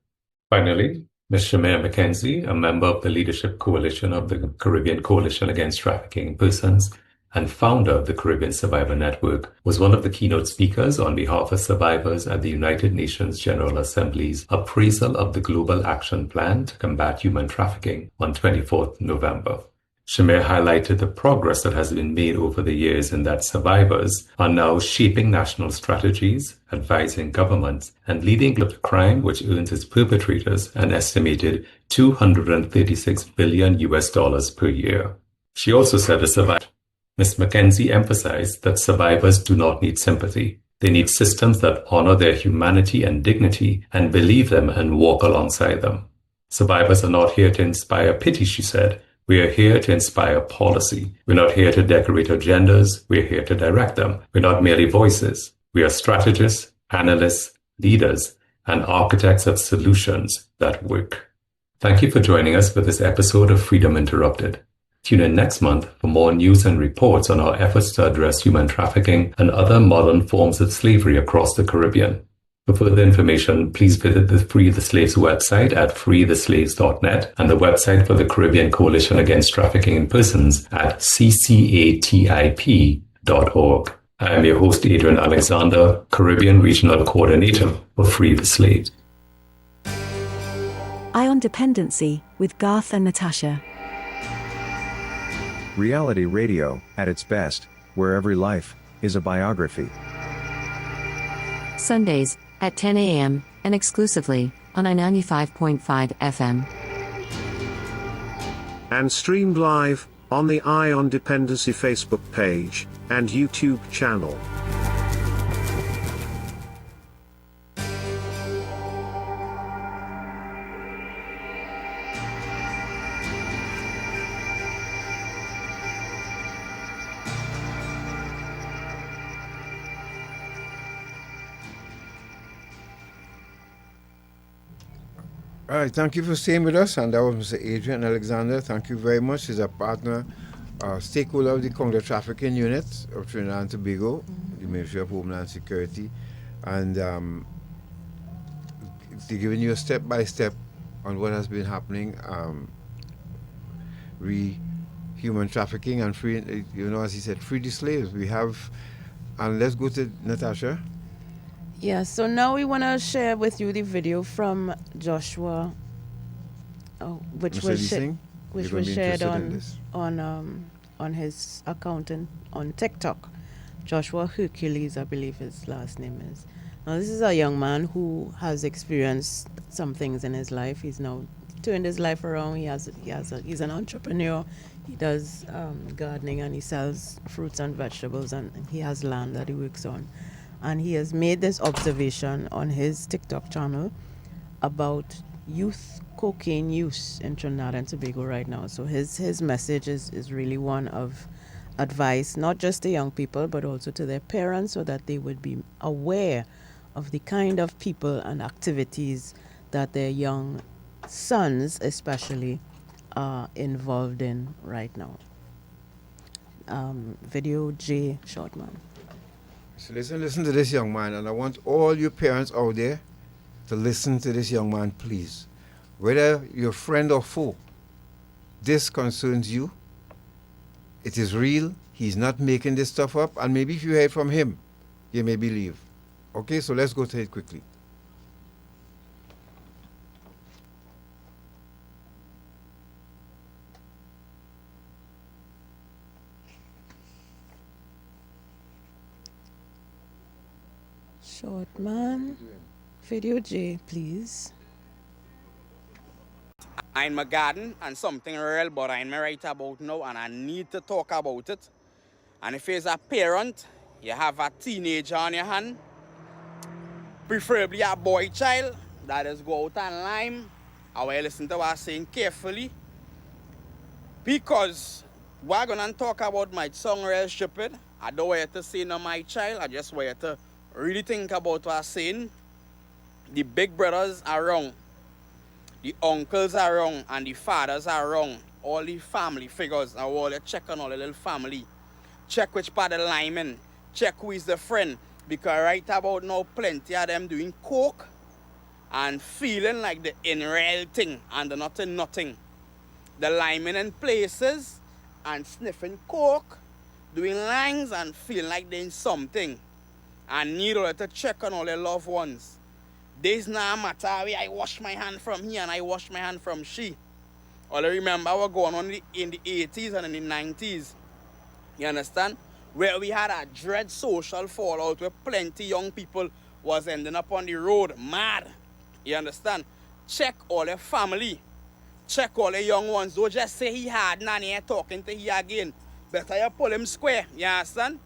Finally, Ms. Shamir McKenzie, a member of the Leadership Coalition of the Caribbean Coalition Against Trafficking in Persons and founder of the Caribbean Survivor Network, was one of the keynote speakers on behalf of survivors at the United Nations General Assembly's appraisal of the Global Action Plan to Combat Human Trafficking on 24th November. Shamir highlighted the progress that has been made over the years in that survivors are now shaping national strategies, advising governments, and leading to crime which earns its perpetrators an estimated $236 billion per year. She also said Ms. McKenzie emphasized that survivors do not need sympathy. They need systems that honor their humanity and dignity and believe them and walk alongside them. Survivors are not here to inspire pity, she said. We are here to inspire policy. We're not here to decorate agendas. We're here to direct them. We're not merely voices. We are strategists, analysts, leaders, and architects of solutions that work. Thank you for joining us for this episode of Freedom Interrupted. Tune in next month for more news and reports on our efforts to address human trafficking and other modern forms of slavery across the Caribbean. For further information, please visit the Free the Slaves website at freetheslaves.net and the website for the Caribbean Coalition Against Trafficking in Persons at ccatip.org. I am your host, Adrian Alexander, Caribbean Regional Coordinator for Free the Slaves. Eye on Dependency with Garth and Natasha. Reality radio, at its best, where every life is a biography. Sundays at 10 a.m. and exclusively on I-95.5 FM. And streamed live on the Eye on Dependency Facebook page and YouTube channel. All right, thank you for staying with us. And that was Mr. Adrian Alexander. Thank you very much. He's a partner, stakeholder of the Counter Trafficking Unit of Trinidad and Tobago, the Ministry of Homeland Security. And they're giving you a step-by-step on what has been happening, human trafficking and free, as he said, free the slaves. We have, and let's go to Natasha. Yeah, so now we want to share with you the video from Joshua, which was shared on his account on TikTok. Joshua Hercules, I believe his last name is. Now, this is a young man who has experienced some things in his life. He's now turned his life around. He's an entrepreneur. He does gardening and he sells fruits and vegetables, and he has land that he works on. And he has made this observation on his TikTok channel about youth cocaine use in Trinidad and Tobago right now. So his message is really one of advice, not just to young people, but also to their parents, so that they would be aware of the kind of people and activities that their young sons especially are involved in right now. Video J, short man. So listen to this young man, and I want all you parents out there to listen to this young man, please. Whether you're friend or foe, this concerns you. It is real. He's not making this stuff up, and maybe if you hear from him, you may believe. Okay, so let's go to it quickly. Short man. Video J, please. I'm in my garden and something real, but I'm right about now and I need to talk about it. And if you're a parent, you have a teenager on your hand, preferably a boy child, that is go out and lime. I will listen to what I'm saying carefully. Because we're going to talk about my song real stupid. I don't want you to say no my child, I just want you to really think about what I'm saying. The big brothers are wrong. The uncles are wrong and the fathers are wrong. All the family figures, I want to check on all the little family. Check which part of the lineman. Check who is the friend. Because right about now, plenty of them doing coke and feeling like the in real thing and they're not in nothing. The linemen in places and sniffing coke, doing lines and feeling like they're in something. And need all to check on all their loved ones. This now matter where I wash my hand from here and I wash my hand from she. All I remember what going on in the 80s and in the 90s. You understand? Where we had a dread social fallout where plenty young people was ending up on the road mad. You understand? Check all their family. Check all the young ones. Don't just say he had none here talking to he again. Better you pull him square. You understand?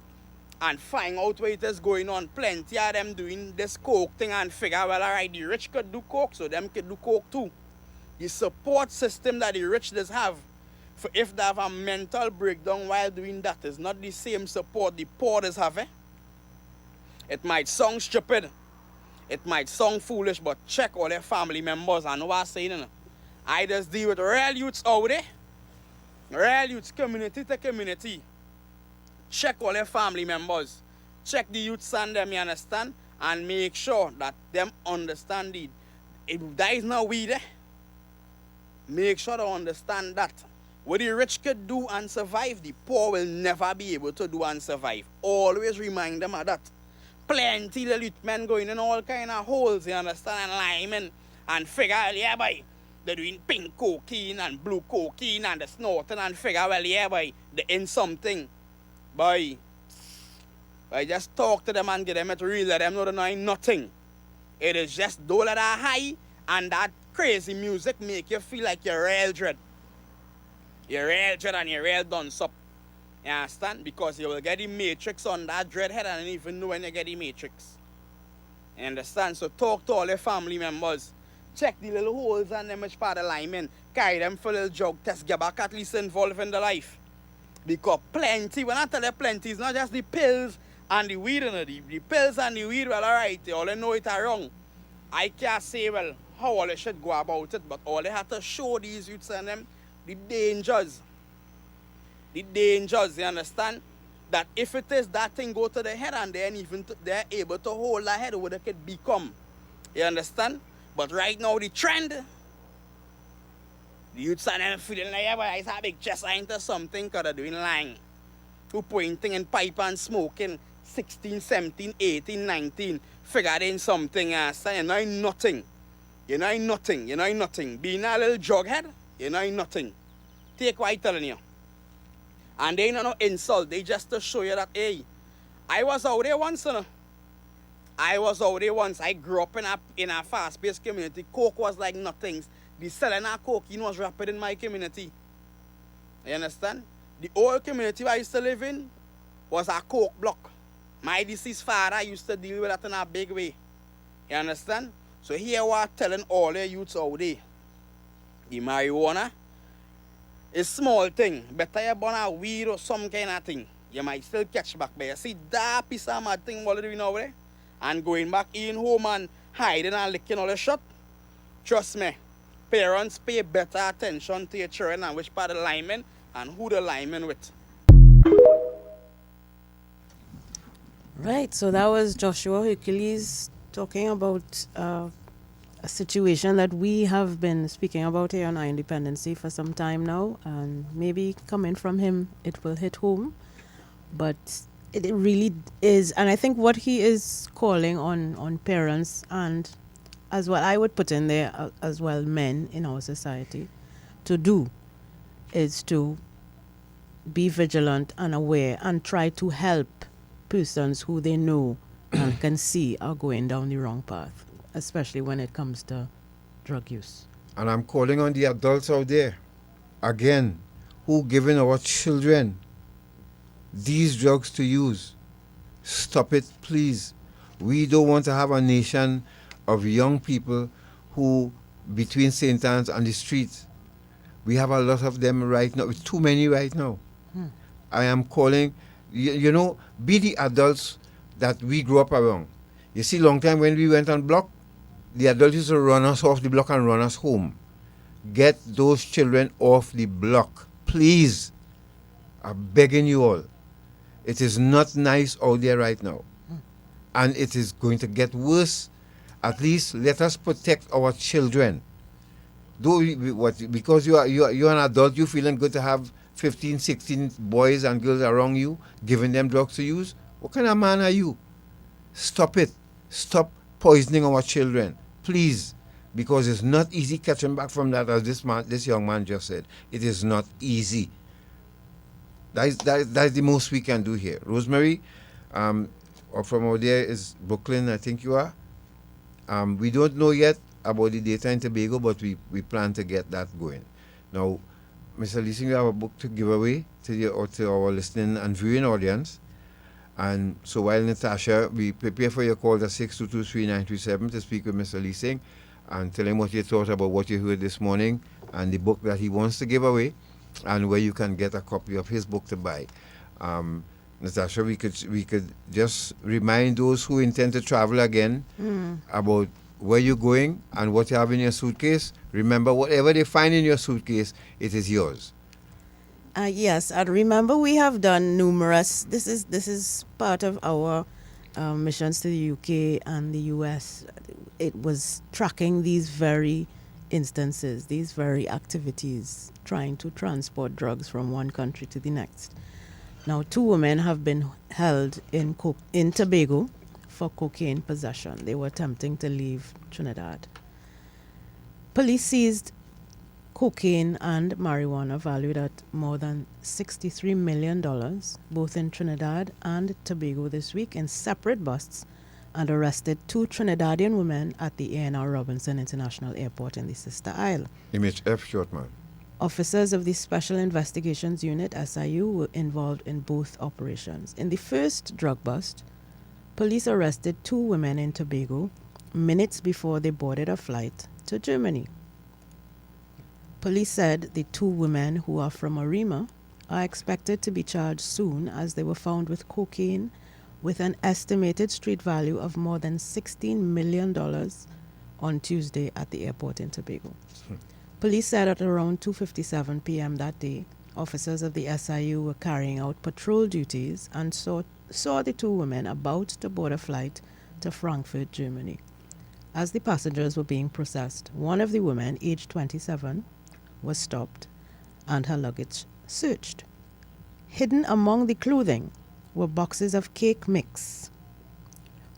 And find out what it is going on. Plenty of them doing this coke thing and figure, well, all right, the rich could do coke, so them could do coke too. The support system that the rich does have, for if they have a mental breakdown while doing that, is not the same support the poor does have. It might sound stupid. It might sound foolish, but check all their family members. I know what I'm saying. I just deal with real youths out there. Real youths, community to community. Check all their family members. Check the youths and them, you understand? And make sure that them understand it. If there is no weed there, make sure they understand that. What the rich could do and survive, the poor will never be able to do and survive. Always remind them of that. Plenty of youth men going in all kind of holes, you understand, and liming and figure, yeah, boy, they're doing pink cocaine and blue cocaine and the snorting and figure, well, yeah, boy, they're in something. Boy, I just talk to them and get them to real, let them know they're not nothing. It is just those that are high and that crazy music make you feel like you're real dread. You're real dread and you're real done up. You understand? Because you will get the matrix on that dread head and you even know when you get the matrix. You understand? So talk to all your family members. Check the little holes and them which part of linemen. Carry them for a little drug test. Get back at least involved in the life. Because plenty, when I tell you plenty, it's not just the pills and the weed. The pills and the weed, well, alright, they all know it are wrong. I can't say, well, how all they should go about it, but all they have to show these youths and them the dangers. The dangers, you understand? That if it is that thing go to the head and then even they're able to hold the head what it could become. You understand? But right now the trend, the youths and them feeling like, yeah, but I have a big chest into something because they're doing lying. Who pointing in pipe and smoking 16, 17, 18, 19, figuring something, you understand? You know nothing. You know nothing. You know nothing. Being a little jughead, you know nothing. Take what I'm telling you. And they ain't no insult. They just to show you that, hey, I was out there once, you know. I was out there once. I grew up in a fast-paced community. Coke was like nothing. The selling of cocaine was rapid in my community. You understand? The old community I used to live in was a coke block. My deceased father used to deal with that in a big way. You understand? So here we are telling all the youths out there, the marijuana is small thing. Better you burn a weed or some kind of thing. You might still catch back. But you see that piece of mad thing what they're doing over there? And going back in home and hiding and licking all the shot. Trust me, parents pay better attention to your children and which part of the lineman and who the lineman with. Right, so that was Joshua Hercules talking about a situation that we have been speaking about here on Iron Dependency for some time now, and maybe coming from him it will hit home, but it really is. And I think what he is calling on parents, and as well I would put in there as well men in our society, to do is to be vigilant and aware and try to help persons who they know and can see are going down the wrong path, especially when it comes to drug use. And I'm calling on the adults out there, again, who giving our children these drugs to use. Stop it, please. We don't want to have a nation of young people who, between St. Anne's and the streets, we have a lot of them right now. It's too many right now. I am calling, you know, be the adults that we grew up around. You see, long time when we went on block, the adults used to run us off the block and run us home. Get those children off the block, please. I'm begging you all. It is not nice out there right now. And it is going to get worse. At least let us protect our children. Because you're an adult, you feeling good to have 15, 16 boys and girls around you, giving them drugs to use? What kind of man are you? Stop it. Stop poisoning our children, please. Because it's not easy catching back from that, as this young man just said. It is not easy. That is the most we can do here. Rosemary, or from over there is Brooklyn, I think you are. We don't know yet about the data in Tobago, but we plan to get that going. Now, Mr. Leasing, you have a book to give away to our listening and viewing audience. And so while Natasha, we prepare for your call at 6223937 to speak with Mr. Leasing and tell him what you thought about what you heard this morning and the book that he wants to give away and where you can get a copy of his book to buy. Natasha, we could just remind those who intend to travel again about where you're going and what you have in your suitcase. Remember, whatever they find in your suitcase, it is yours. Yes, and remember we have done numerous. This is part of our missions to the UK and the US. It was tracking these very instances, these very activities, trying to transport drugs from one country to the next. Now, 2 women have been held in Tobago for cocaine possession. They were attempting to leave Trinidad. Police seized cocaine and marijuana valued at more than $63 million, both in Trinidad and Tobago this week in separate busts, and arrested 2 Trinidadian women at the A&R Robinson International Airport in the Sister Isle. Image F. Shortman. Officers of the Special Investigations Unit, SIU, were involved in both operations. In the first drug bust, police arrested 2 women in Tobago minutes before they boarded a flight to Germany. Police said the 2 women, who are from Arima, are expected to be charged soon as they were found with cocaine with an estimated street value of more than $16 million on Tuesday at the airport in Tobago. Police said at around 2:57 p.m. that day, officers of the SIU were carrying out patrol duties and saw the 2 women about to board a flight to Frankfurt, Germany. As the passengers were being processed, one of the women, aged 27, was stopped and her luggage searched. Hidden among the clothing were boxes of cake mix.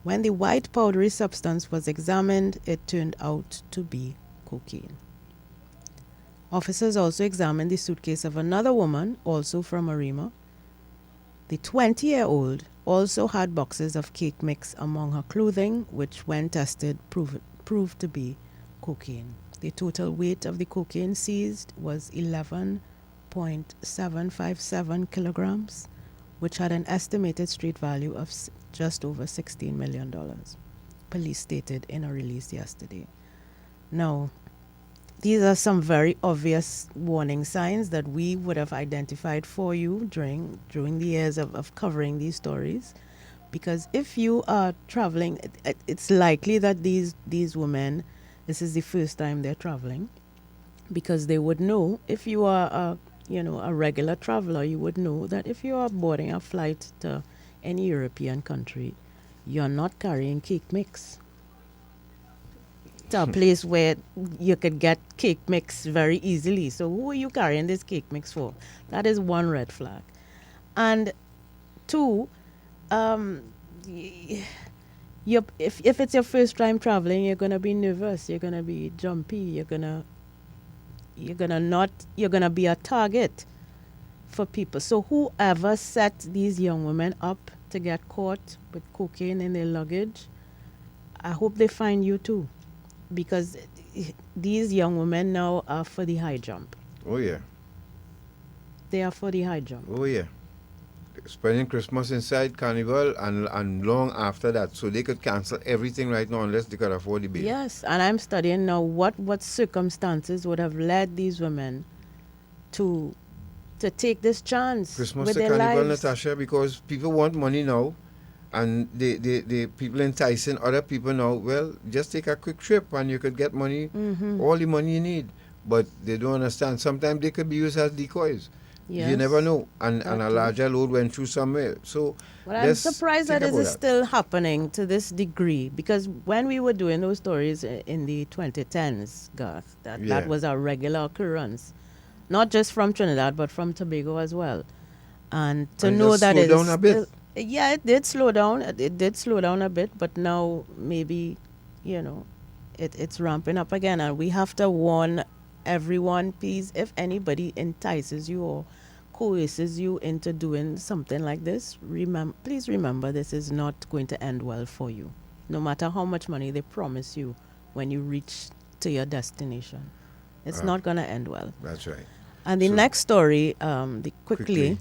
When the white powdery substance was examined, it turned out to be cocaine. Officers also examined the suitcase of another woman, also from Arima. The 20-year-old also had boxes of cake mix among her clothing, which when tested proved to be cocaine. The total weight of the cocaine seized was 11.757 kilograms, which had an estimated street value of just over $16 million, police stated in a release yesterday. Now, these are some very obvious warning signs that we would have identified for you during the years of covering these stories. Because if you are traveling, it's likely that these women, this is the first time they're traveling, because they would know, if you are a regular traveler, you would know that if you are boarding a flight to any European country, you're not carrying cake mix to a place where you could get cake mix very easily. So who are you carrying this cake mix for? That is one red flag. And 2, if it's your first time traveling, you're gonna be nervous, you're gonna be jumpy, you're gonna be a target for people. So whoever set these young women up to get caught with cocaine in their luggage, I hope they find you too, because these young women now are for the high jump. Oh yeah. They are for the high jump. Oh yeah. Spending Christmas inside Carnival and long after that, so they could cancel everything right now unless they could afford the bill. Yes, and I'm studying now what circumstances would have led these women to take this chance Christmas with to their Carnival, lives. Natasha, because people want money now, and the people enticing other people now. Well, just take a quick trip and you could get money, all the money you need. But they don't understand. Sometimes they could be used as decoys. Yes. You never know, and a larger load went through somewhere. So, but I'm surprised that this is still happening to this degree, because when we were doing those stories in the 2010s, Garth, that was a regular occurrence, not just from Trinidad but from Tobago as well. And to know that it down a bit. Yeah, it did slow down. It did slow down a bit, but now maybe it's ramping up again, and we have to warn everyone, please, if anybody entices you or coerces you into doing something like this, please remember this is not going to end well for you, no matter how much money they promise you when you reach to your destination. It's not going to end well. That's right. And the next story, quickly.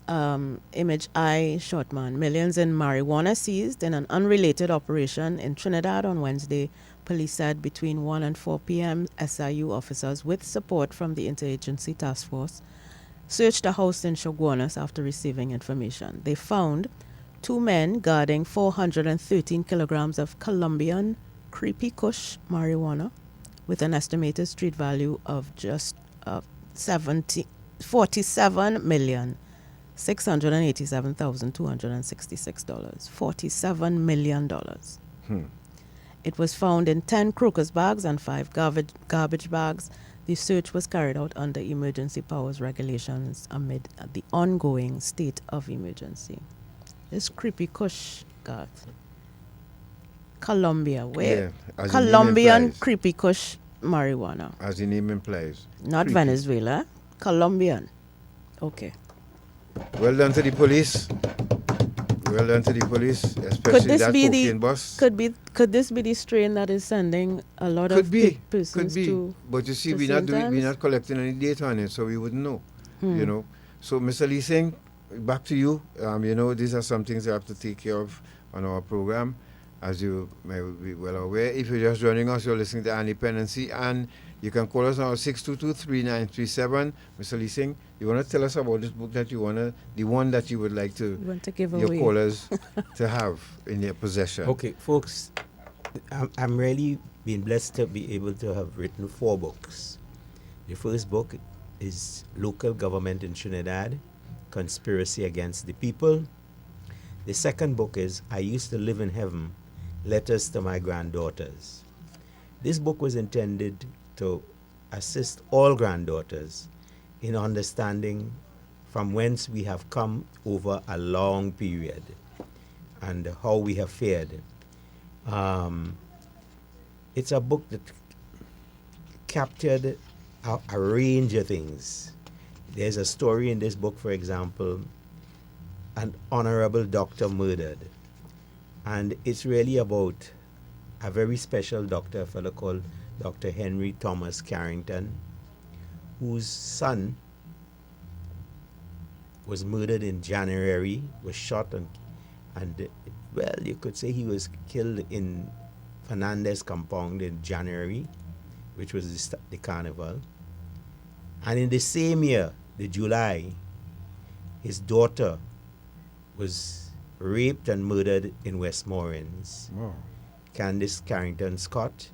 Image I, Shortman. Millions in marijuana seized in an unrelated operation in Trinidad on Wednesday. Police said between 1 and 4 p.m., SIU officers with support from the Interagency Task Force searched a house in Chaguanas after receiving information. They found 2 men guarding 413 kilograms of Colombian creepy kush marijuana with an estimated street value of just $47,687,266. $47 million. It was found in 10 crocus bags and 5 garbage bags. The search was carried out under emergency powers regulations amid the ongoing state of emergency. This creepy kush got Colombia, where Colombian creepy kush marijuana. As the name implies. Not creepy. Venezuela, Colombian. Okay. Well done to the police. Well done to the police, especially that cocaine bus. Could this be the strain that is sending a lot of persons to? But you see, we're not collecting any data on it, so we wouldn't know. You know. So, Mr. Lee Singh, back to you. You know, these are some things you have to take care of on our program, as you may be well aware. If you're just joining us, you're listening to Dependency, and you can call us now at 622-3937. Mr. Lee Singh, you want to tell us about this book that you want to, the one that you would like to give your away. callers to have in their possession? Okay, folks, I'm really being blessed to be able to have written 4 books. The first book is Local Government in Trinidad, Conspiracy Against the People. The second book is I Used to Live in Heaven, Letters to My Granddaughters. This book was intended to assist all granddaughters in understanding from whence we have come over a long period and how we have fared. It's a book that captured a range of things. There's a story in this book, for example, an honorable doctor murdered. And it's really about a very special doctor, a fellow called Dr. Henry Thomas Carrington, whose son was murdered in January, was shot, and well, you could say he was killed in Fernandez compound in January, which was the carnival. And in the same year, the July, his daughter was raped and murdered in Westmoreland. Wow. Candice Carrington Scott.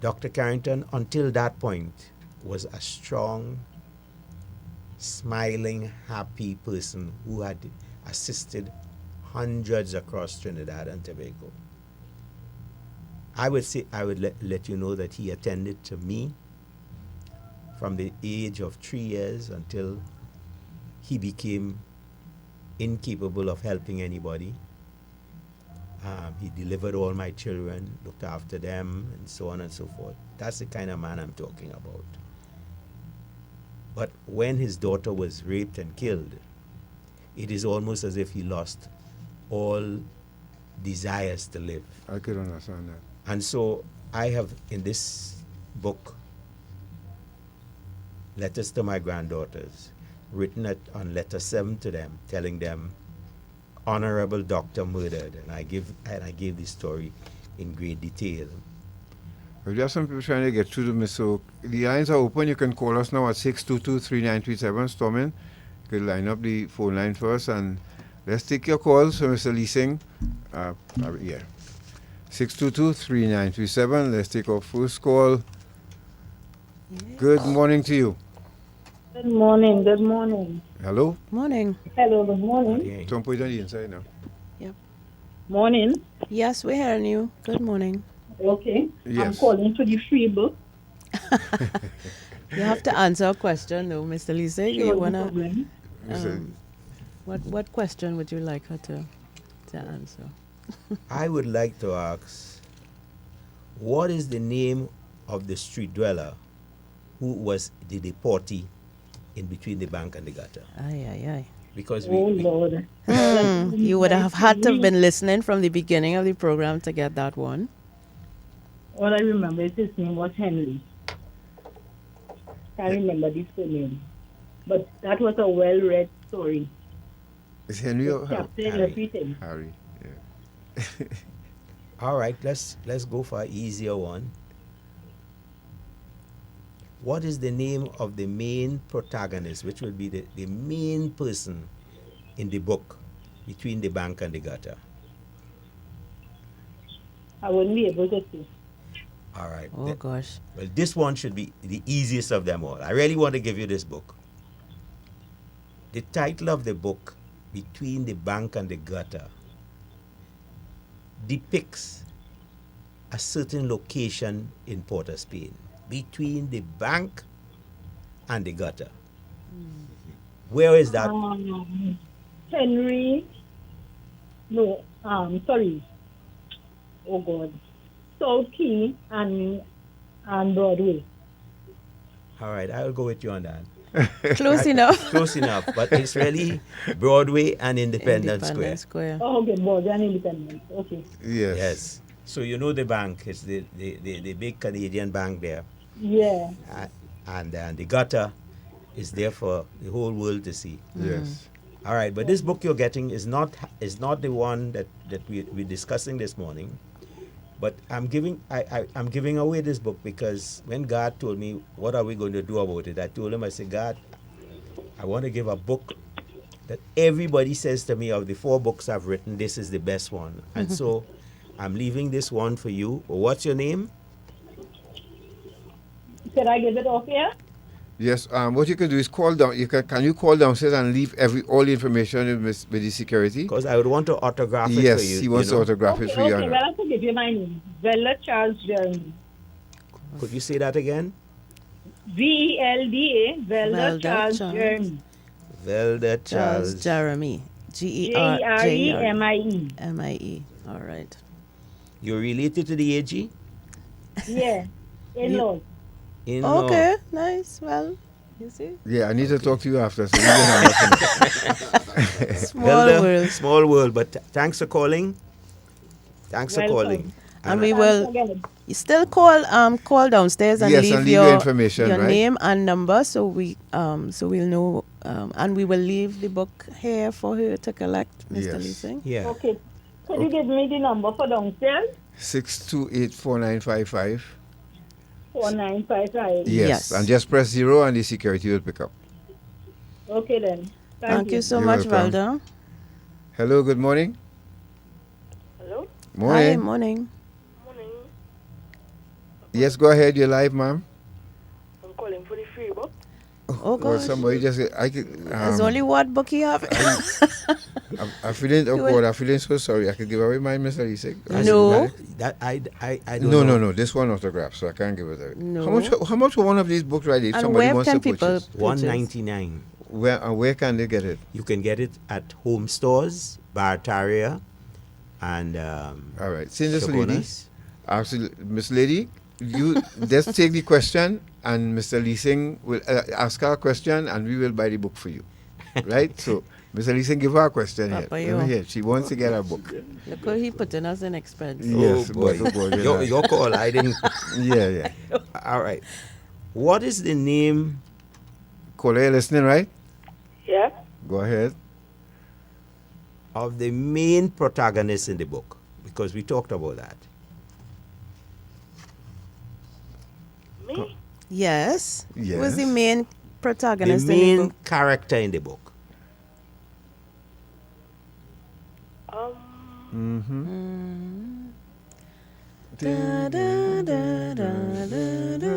Dr. Carrington, until that point, was a strong, smiling, happy person who had assisted hundreds across Trinidad and Tobago. I would let you know that he attended to me from the age of 3 years until he became incapable of helping anybody. He delivered all my children, looked after them, and so on and so forth. That's the kind of man I'm talking about. But when his daughter was raped and killed, it is almost as if he lost all desires to live. I could understand that. And so I have in this book, Letters to My Granddaughters, written on letter 7 to them, telling them, honorable doctor murdered, and I gave this story in great detail. Well, there are some people trying to get through to me, so the lines are open. You can call us now at 622-3937. Stormin, you can line up the phone line for us, and let's take your calls. So, Mr. Lee Singh, 622-3937. Let's take our first call. Yes. Good morning to you. Good morning. Good morning. Hello. Morning. Hello. Good morning. Don't put it on the inside now. Yep. Morning. Yes, we're hearing you. Good morning. Okay. Yes. I'm calling to the free book. You have to answer a question, though, Mr. Lisa. Sure, You wanna? What question would you like her to answer? I would like to ask, what is the name of the street dweller who was the deportee in between the bank and the gutter? Aye. Because Lord. You would have had to have been listening from the beginning of the program to get that one. All I remember is his name was Henry. Can't remember the surname. But that was a well-read story. Is Henry or everything. Harry, yeah. All right, let's go for an easier one. What is the name of the main protagonist, which will be the main person in the book between the bank and the gutter? I wouldn't be able to see. All right. Oh, gosh. Well, this one should be the easiest of them all. I really want to give you this book. The title of the book, Between the Bank and the Gutter, depicts a certain location in Port of Spain, between the bank and the gutter. Where is that? Henry. No, sorry. Oh God. South Key and Broadway. All right, I'll go with you on that. Close enough. Close enough, but it's really Broadway and Independence Square. Oh, okay, Broadway and Independence. Okay. Yes. Yes. So you know the bank. It's the big Canadian bank there. Yeah. And the gutter is there for the whole world to see. Yes. All right, but this book you're getting is not the one that we're discussing this morning. But I'm giving away this book because when God told me what are we going to do about it, I told him, I said, God, I want to give a book that everybody says to me, of the 4 books I've written, this is the best one. And so I'm leaving this one for you. What's your name? Should I give it off here? Yes. What you can do is call down. Can you call downstairs and leave all the information with the security? Because I would want to autograph it for you. Yes, he wants to autograph it for you. Okay, well, I can give you my name. Velda Charles Jeremy. Could you say that again? VELDA, Velda Charles Jeremy. Velda Charles Jeremy. GEREMIE. MIE. All right. You're related to the AG? Yeah. In-laws. In-law. Okay, nice. Well, you see. Yeah, I need to talk to you after. So Small world. But thanks for calling. Thanks for calling. And we will. You still call downstairs and leave your information, your right? name and number, so we'll know. And we will leave the book here for her to collect, Mr. Leasing. Yeah. Okay. Could you give me the number for downstairs? 628-4955. 4955. Yes. And just press 0 and the security will pick up. Okay then. Thank you so You're much, welcome. Valda. Hello, good morning. Hello? Morning. Hi, morning. Yes, go ahead. You're live, ma'am. I'm calling for the free book. Oh, Well, gosh. somebody just... There's only one book you have. I'm feeling... Oh, God, I'm feeling so sorry. I could give away mine, Mr. Lisa. No. That I don't know. No. This one autograph, so I can't give it away. No. How much for one of these books, right? If And somebody where wants can to people purchase? $1.99. Where can they get it? You can get it at home stores, Bartaria, and all right. See this lady. Chabonas. Absolutely, Miss Lady. You just take the question, and Mr. Leasing will ask her a question, and we will buy the book for you. Right? So, Mr. Leasing, give her a question Papa, here. Over here. She wants to get her book. Look how he putting us in expense. Yes, Oh, boy. but Your call. I didn't. Yeah. All right. What is the name? Caller, you listening, right? Yeah. Go ahead. Of the main protagonist in the book, because we talked about that. Me? Yes. Yes. Who's the main protagonist The in the main book? character in the book. Da, da, da, da, da, da,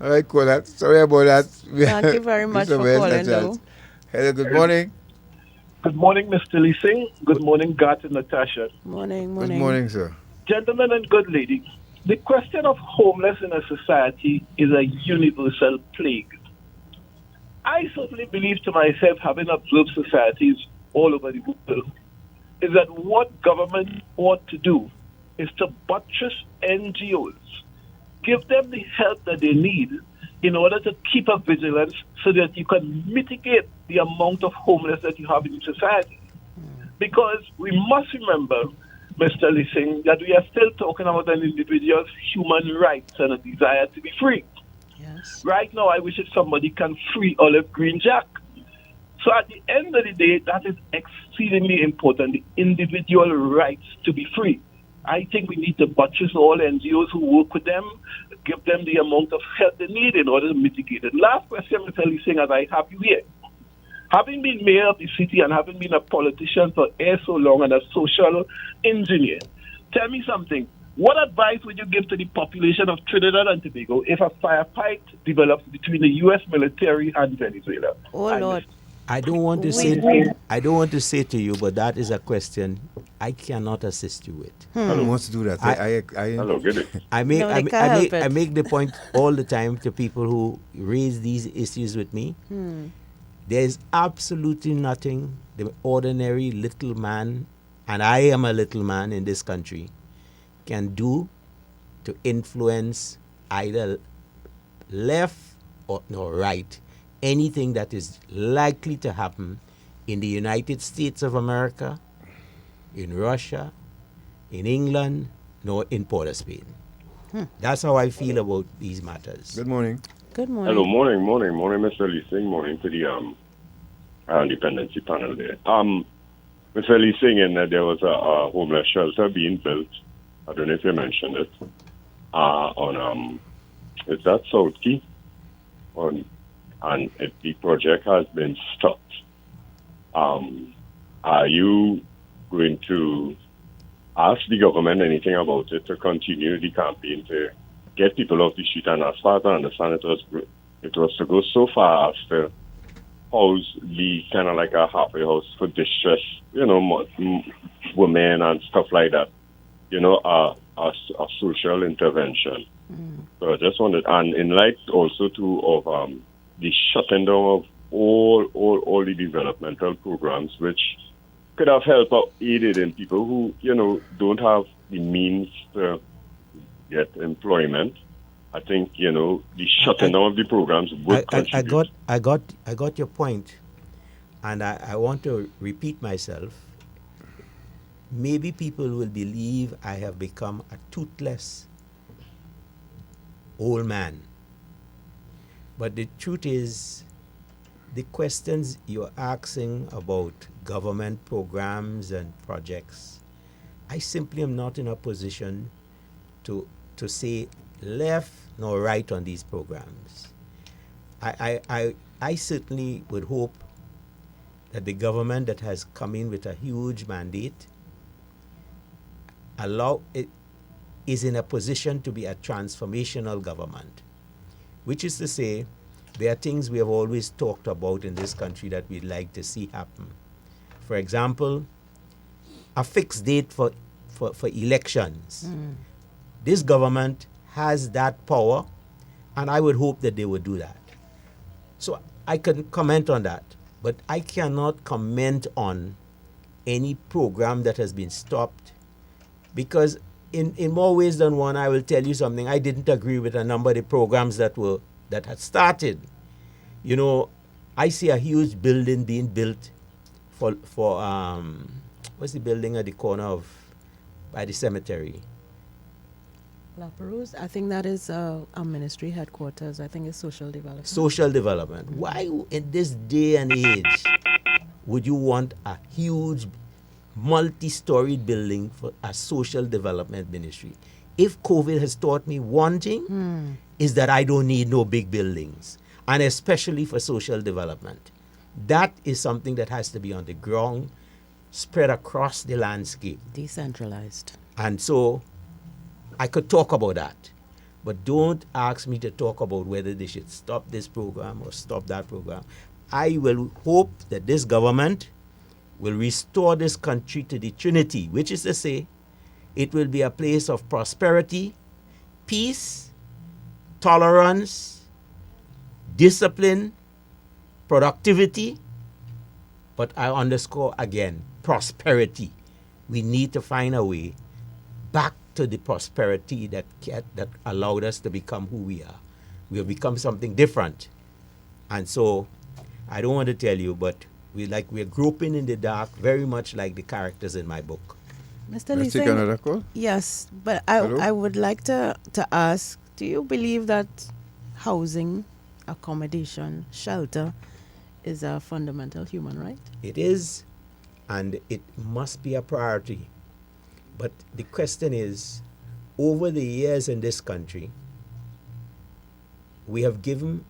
All right, caller. Sorry about that. Thank you very much for calling, though. Hello, good morning. Good morning, Mr. Leasing. Good morning, Gat and Natasha. Morning. Good morning, sir. Gentlemen and good ladies, the question of homelessness in a society is a universal plague. I certainly believe to myself, having observed societies all over the world, is that what government ought to do is to buttress NGOs, give them the help that they need in order to keep up vigilance so that you can mitigate the amount of homeless that you have in society. Because we must remember, Mr. Leasing, that we are still talking about an individual's human rights and a desire to be free. Yes. Right now, I wish if somebody can free Olive Green Jack. So at the end of the day, that is exceedingly important, the individual rights to be free. I think we need to buttress all NGOs who work with them, give them the amount of help they need in order to mitigate it. Last question, Mr. Leasing, as I have you here. Having been mayor of the city and having been a politician for so long and a social engineer, tell me something. What advice would you give to the population of Trinidad and Tobago if a firefight develops between the U.S. military and Venezuela? Oh, Lord. I don't want to say to you, but that is a question I cannot assist you with. I don't want to do that. Hello, get it. I make the point all the time to people who raise these issues with me. There is absolutely nothing the ordinary little man, and I am a little man in this country, can do to influence either left or right anything that is likely to happen in the United States of America, in Russia, in England, nor in Port of Spain. That's how I feel about these matters. Good morning. Good morning. Hello, morning, Mr. Lee Singh, morning to the Dependency panel there. Mr. Lee Singh, there was a homeless shelter being built. I don't know if you mentioned it. Is that South Key? And the project has been stopped. Are you going to ask the government anything about it to continue the campaign to get people off the street? And as far as I understand, it was to go so far as to house the kind of like a halfway house for distressed, women and stuff like that. A social intervention. So I just wanted, and in light also too of the shutting down of all the developmental programs, which could have helped out aided in people who don't have the means to get employment. I think the shutting down of the programs would contribute. I got your point, and I want to repeat myself. Maybe people will believe I have become a toothless old man. But the truth is, the questions you're asking about government programs and projects, I simply am not in a position to say left nor right on these programs. I certainly would hope that the government that has come in with a huge mandate is in a position to be a transformational government, which is to say, there are things we have always talked about in this country that we'd like to see happen. For example, a fixed date for elections. This government has that power, and I would hope that they would do that. So I can comment on that, but I cannot comment on any program that has been stopped, because in more ways than one, I will tell you something. I didn't agree with a number of the programs that had started. I see a huge building being built for what's the building at the corner by the cemetery? La Perouse, I think that is a ministry headquarters. I think it's social development. Social development. Why in this day and age would you want a huge multi-storied building for a social development ministry? If COVID has taught me one thing, is that I don't need no big buildings, and especially for social development. That is something that has to be on the ground, spread across the landscape. Decentralized. And so I could talk about that, but don't ask me to talk about whether they should stop this program or stop that program. I will hope that this government will restore this country to the Trinity, which is to say, it will be a place of prosperity, peace, tolerance, discipline, productivity, but I underscore again, prosperity. We need to find a way back to the prosperity that allowed us to become who we are. We have become something different. And so, I don't want to tell you, but we're groping in the dark, very much like the characters in my book. Mr. Lee Singh, another call? Yes, but I would like to ask, do you believe that housing, accommodation, shelter is a fundamental human right? It is, and it must be a priority. But the question is, over the years in this country, we have given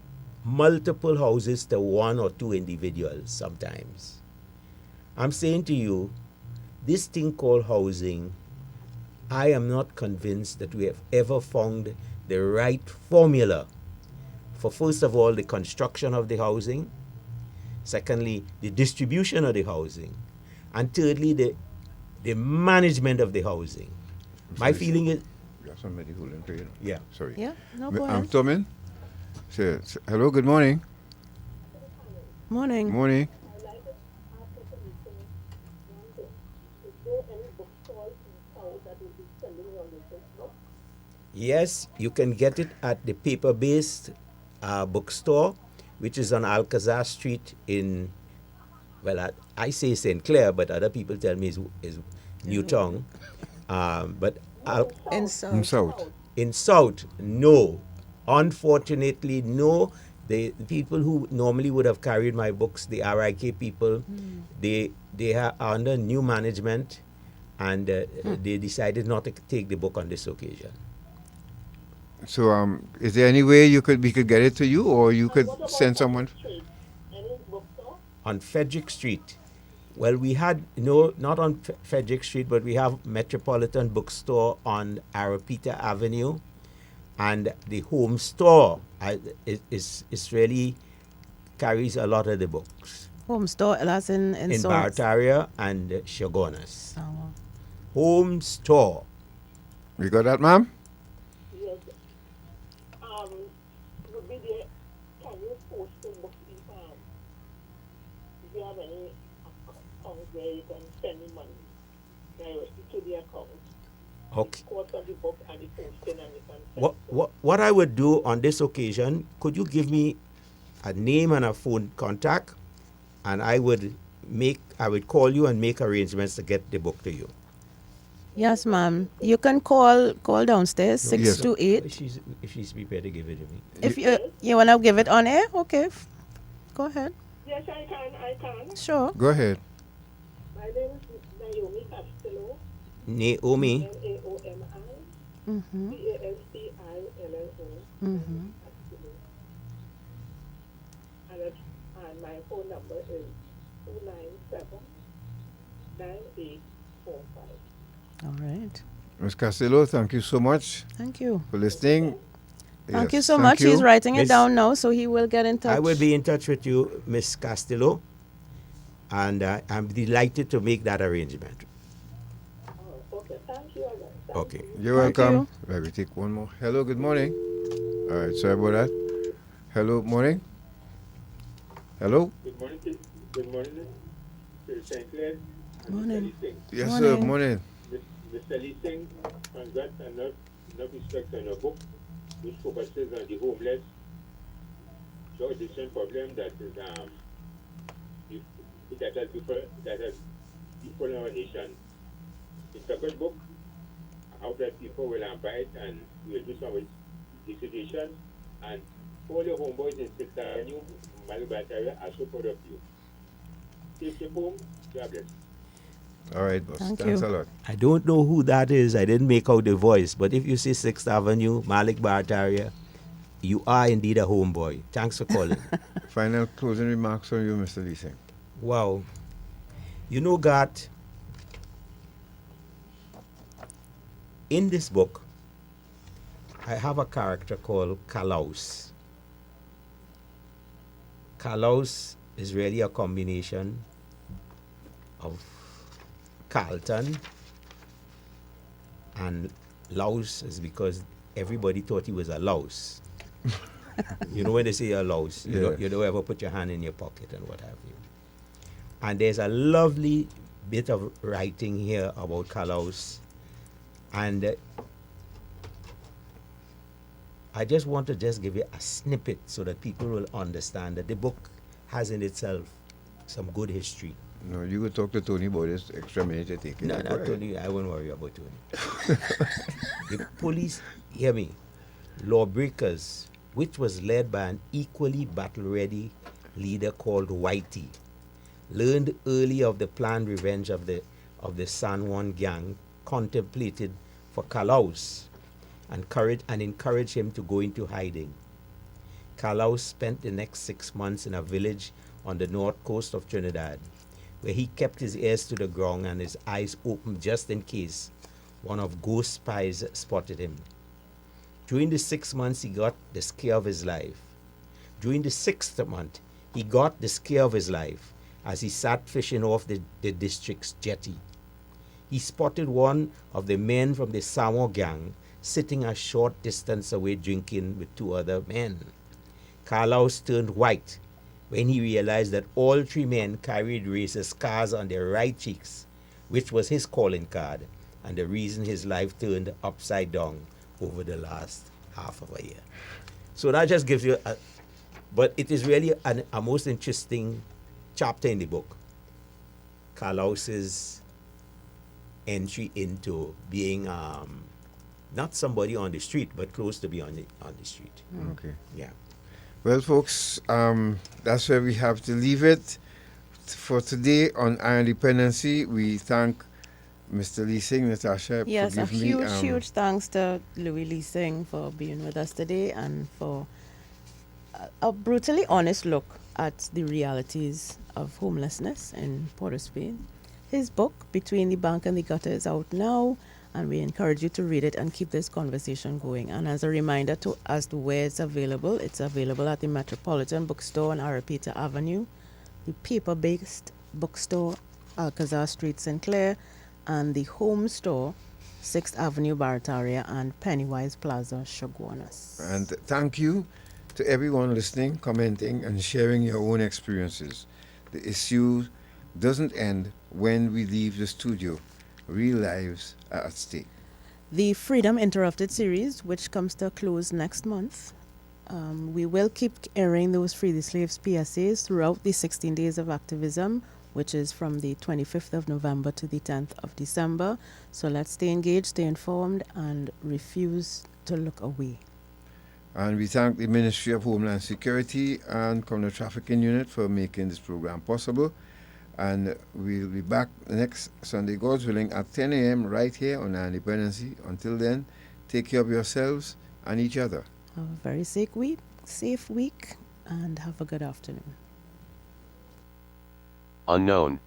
multiple houses to one or two individuals sometimes. I'm saying to you, this thing called housing, I am not convinced that we have ever found the right formula for, first of all, the construction of the housing, secondly, the distribution of the housing, and thirdly, the management of the housing. My feeling is... We have somebody holding for you. Yeah. Sorry. Yeah, no, go I'm ahead. Tommen. Hello, good morning. Morning. Morning. Yes, you can get it at the paper-based bookstore, which is on Alcazar Street in, well, I say St. Clair, but other people tell me is Newtown. But in South. In South, no. Unfortunately, no. The people who normally would have carried my books, the RIK people, they are under new management, and they decided not to take the book on this occasion. So, is there any way we could get it to you, or you could send someone? On Frederick Street. Well, we had, no, not on Frederick Street, but we have Metropolitan Bookstore on Arapita Avenue. And the home store is really carries a lot of the books. Home store, that's in Barataria and Shogunas. Home store. You got that, ma'am? Yes. Would be there. Can you post the book if you have any account where you can send me money directly to the account? Okay. Cost of the book and the posting and you can What I would do on this occasion, could you give me a name and a phone contact, and I would call you and make arrangements to get the book to you. Yes, ma'am. You can call downstairs, 628. If she's prepared to give it to me. If you want to give it on air, okay. Go ahead. Yes, I can. Sure. Go ahead. My name is Naomi Castillo. Naomi. Naomi. Castillo. And my phone number is 297-9845. All right. Ms. Castillo, thank you so much. Thank you. For listening. Thank you so much. He's writing it down now, so he will get in touch. I will be in touch with you, Ms. Castillo, and I'm delighted to make that arrangement. Okay, thank you. Okay. You're welcome. Right, we take one more. Hello, good morning. All right, sorry about that. Hello, morning. Hello. Good morning to St. Clair. Morning. Yes, sir. Morning. Mr. Lee Singh, congrats and not respect on your book, which focuses on the homeless, drug addiction problem that is that has befallen our nation. It's a good book. I hope that people will buy it and will do some investigation. And all the homeboys in 6th Avenue, Malibataria, are so proud of you. Take your home. God bless. All right, boss. Thanks a lot. I don't know who that is. I didn't make out the voice. But if you say 6th Avenue, Malik Barataria, you are indeed a homeboy. Thanks for calling. Final closing remarks from you, Mr. Lee Singh. Wow. You know, Gat, in this book, I have a character called Kalaus. Kalaus is really a combination of Carlton and louse is because everybody thought he was a louse. You know when they say a louse, you don't ever put your hand in your pocket and what have you. And there's a lovely bit of writing here about Kalaus. And I just want to give you a snippet so that people will understand that the book has in itself some good history. No, you could talk to Tony about this extra minute you're taking. No, not Tony. I won't worry about Tony. The police, hear me, lawbreakers, which was led by an equally battle-ready leader called Whitey, learned early of the planned revenge of the San Juan gang, contemplated for Kalaus, and encouraged him to go into hiding. Carlos spent the next 6 months in a village on the north coast of Trinidad, where he kept his ears to the ground and his eyes open just in case one of ghost spies spotted him. During the 6 months, he got the scare of his life. During the 6th month, he got the scare of his life as he sat fishing off the district's jetty. He spotted one of the men from the Samo gang sitting a short distance away drinking with 2 other men. Carlos turned white when he realized that all 3 men carried racist scars on their right cheeks, which was his calling card and the reason his life turned upside down over the last half of a year. So that just gives you but it is really a most interesting chapter in the book. Carlos's entry into being not somebody on the street, but close to be on the street. Okay. Yeah. Well, folks, that's where we have to leave it for today on Iron Dependency. We thank Mr. Lee Singh, Natasha. Yes, a forgive me, huge thanks to Louis Lee Singh for being with us today and for a brutally honest look at the realities of homelessness in Port of Spain. His book, Between the Bank and the Gutter, is out now, and we encourage you to read it and keep this conversation going. And as a reminder as to where it's available at the Metropolitan Bookstore on Arapita Avenue, the paper-based bookstore, Alcazar Street, St. Clair, and the home store, 6th Avenue, Barataria, and Pennywise Plaza, Shoguanas. And thank you to everyone listening, commenting, and sharing your own experiences. The issue doesn't end when we leave the studio. Real lives are at stake. The Freedom Interrupted series, which comes to a close next month, we will keep airing those Free the Slaves PSAs throughout the 16 Days of Activism, which is from the 25th of November to the 10th of December. So let's stay engaged, stay informed, and refuse to look away. And we thank the Ministry of Homeland Security and Counter Trafficking Unit for making this program possible. And we'll be back next Sunday, God's willing, at 10 a.m. right here on Iron Dependency. Until then, take care of yourselves and each other. Have a very safe week, and have a good afternoon. Unknown.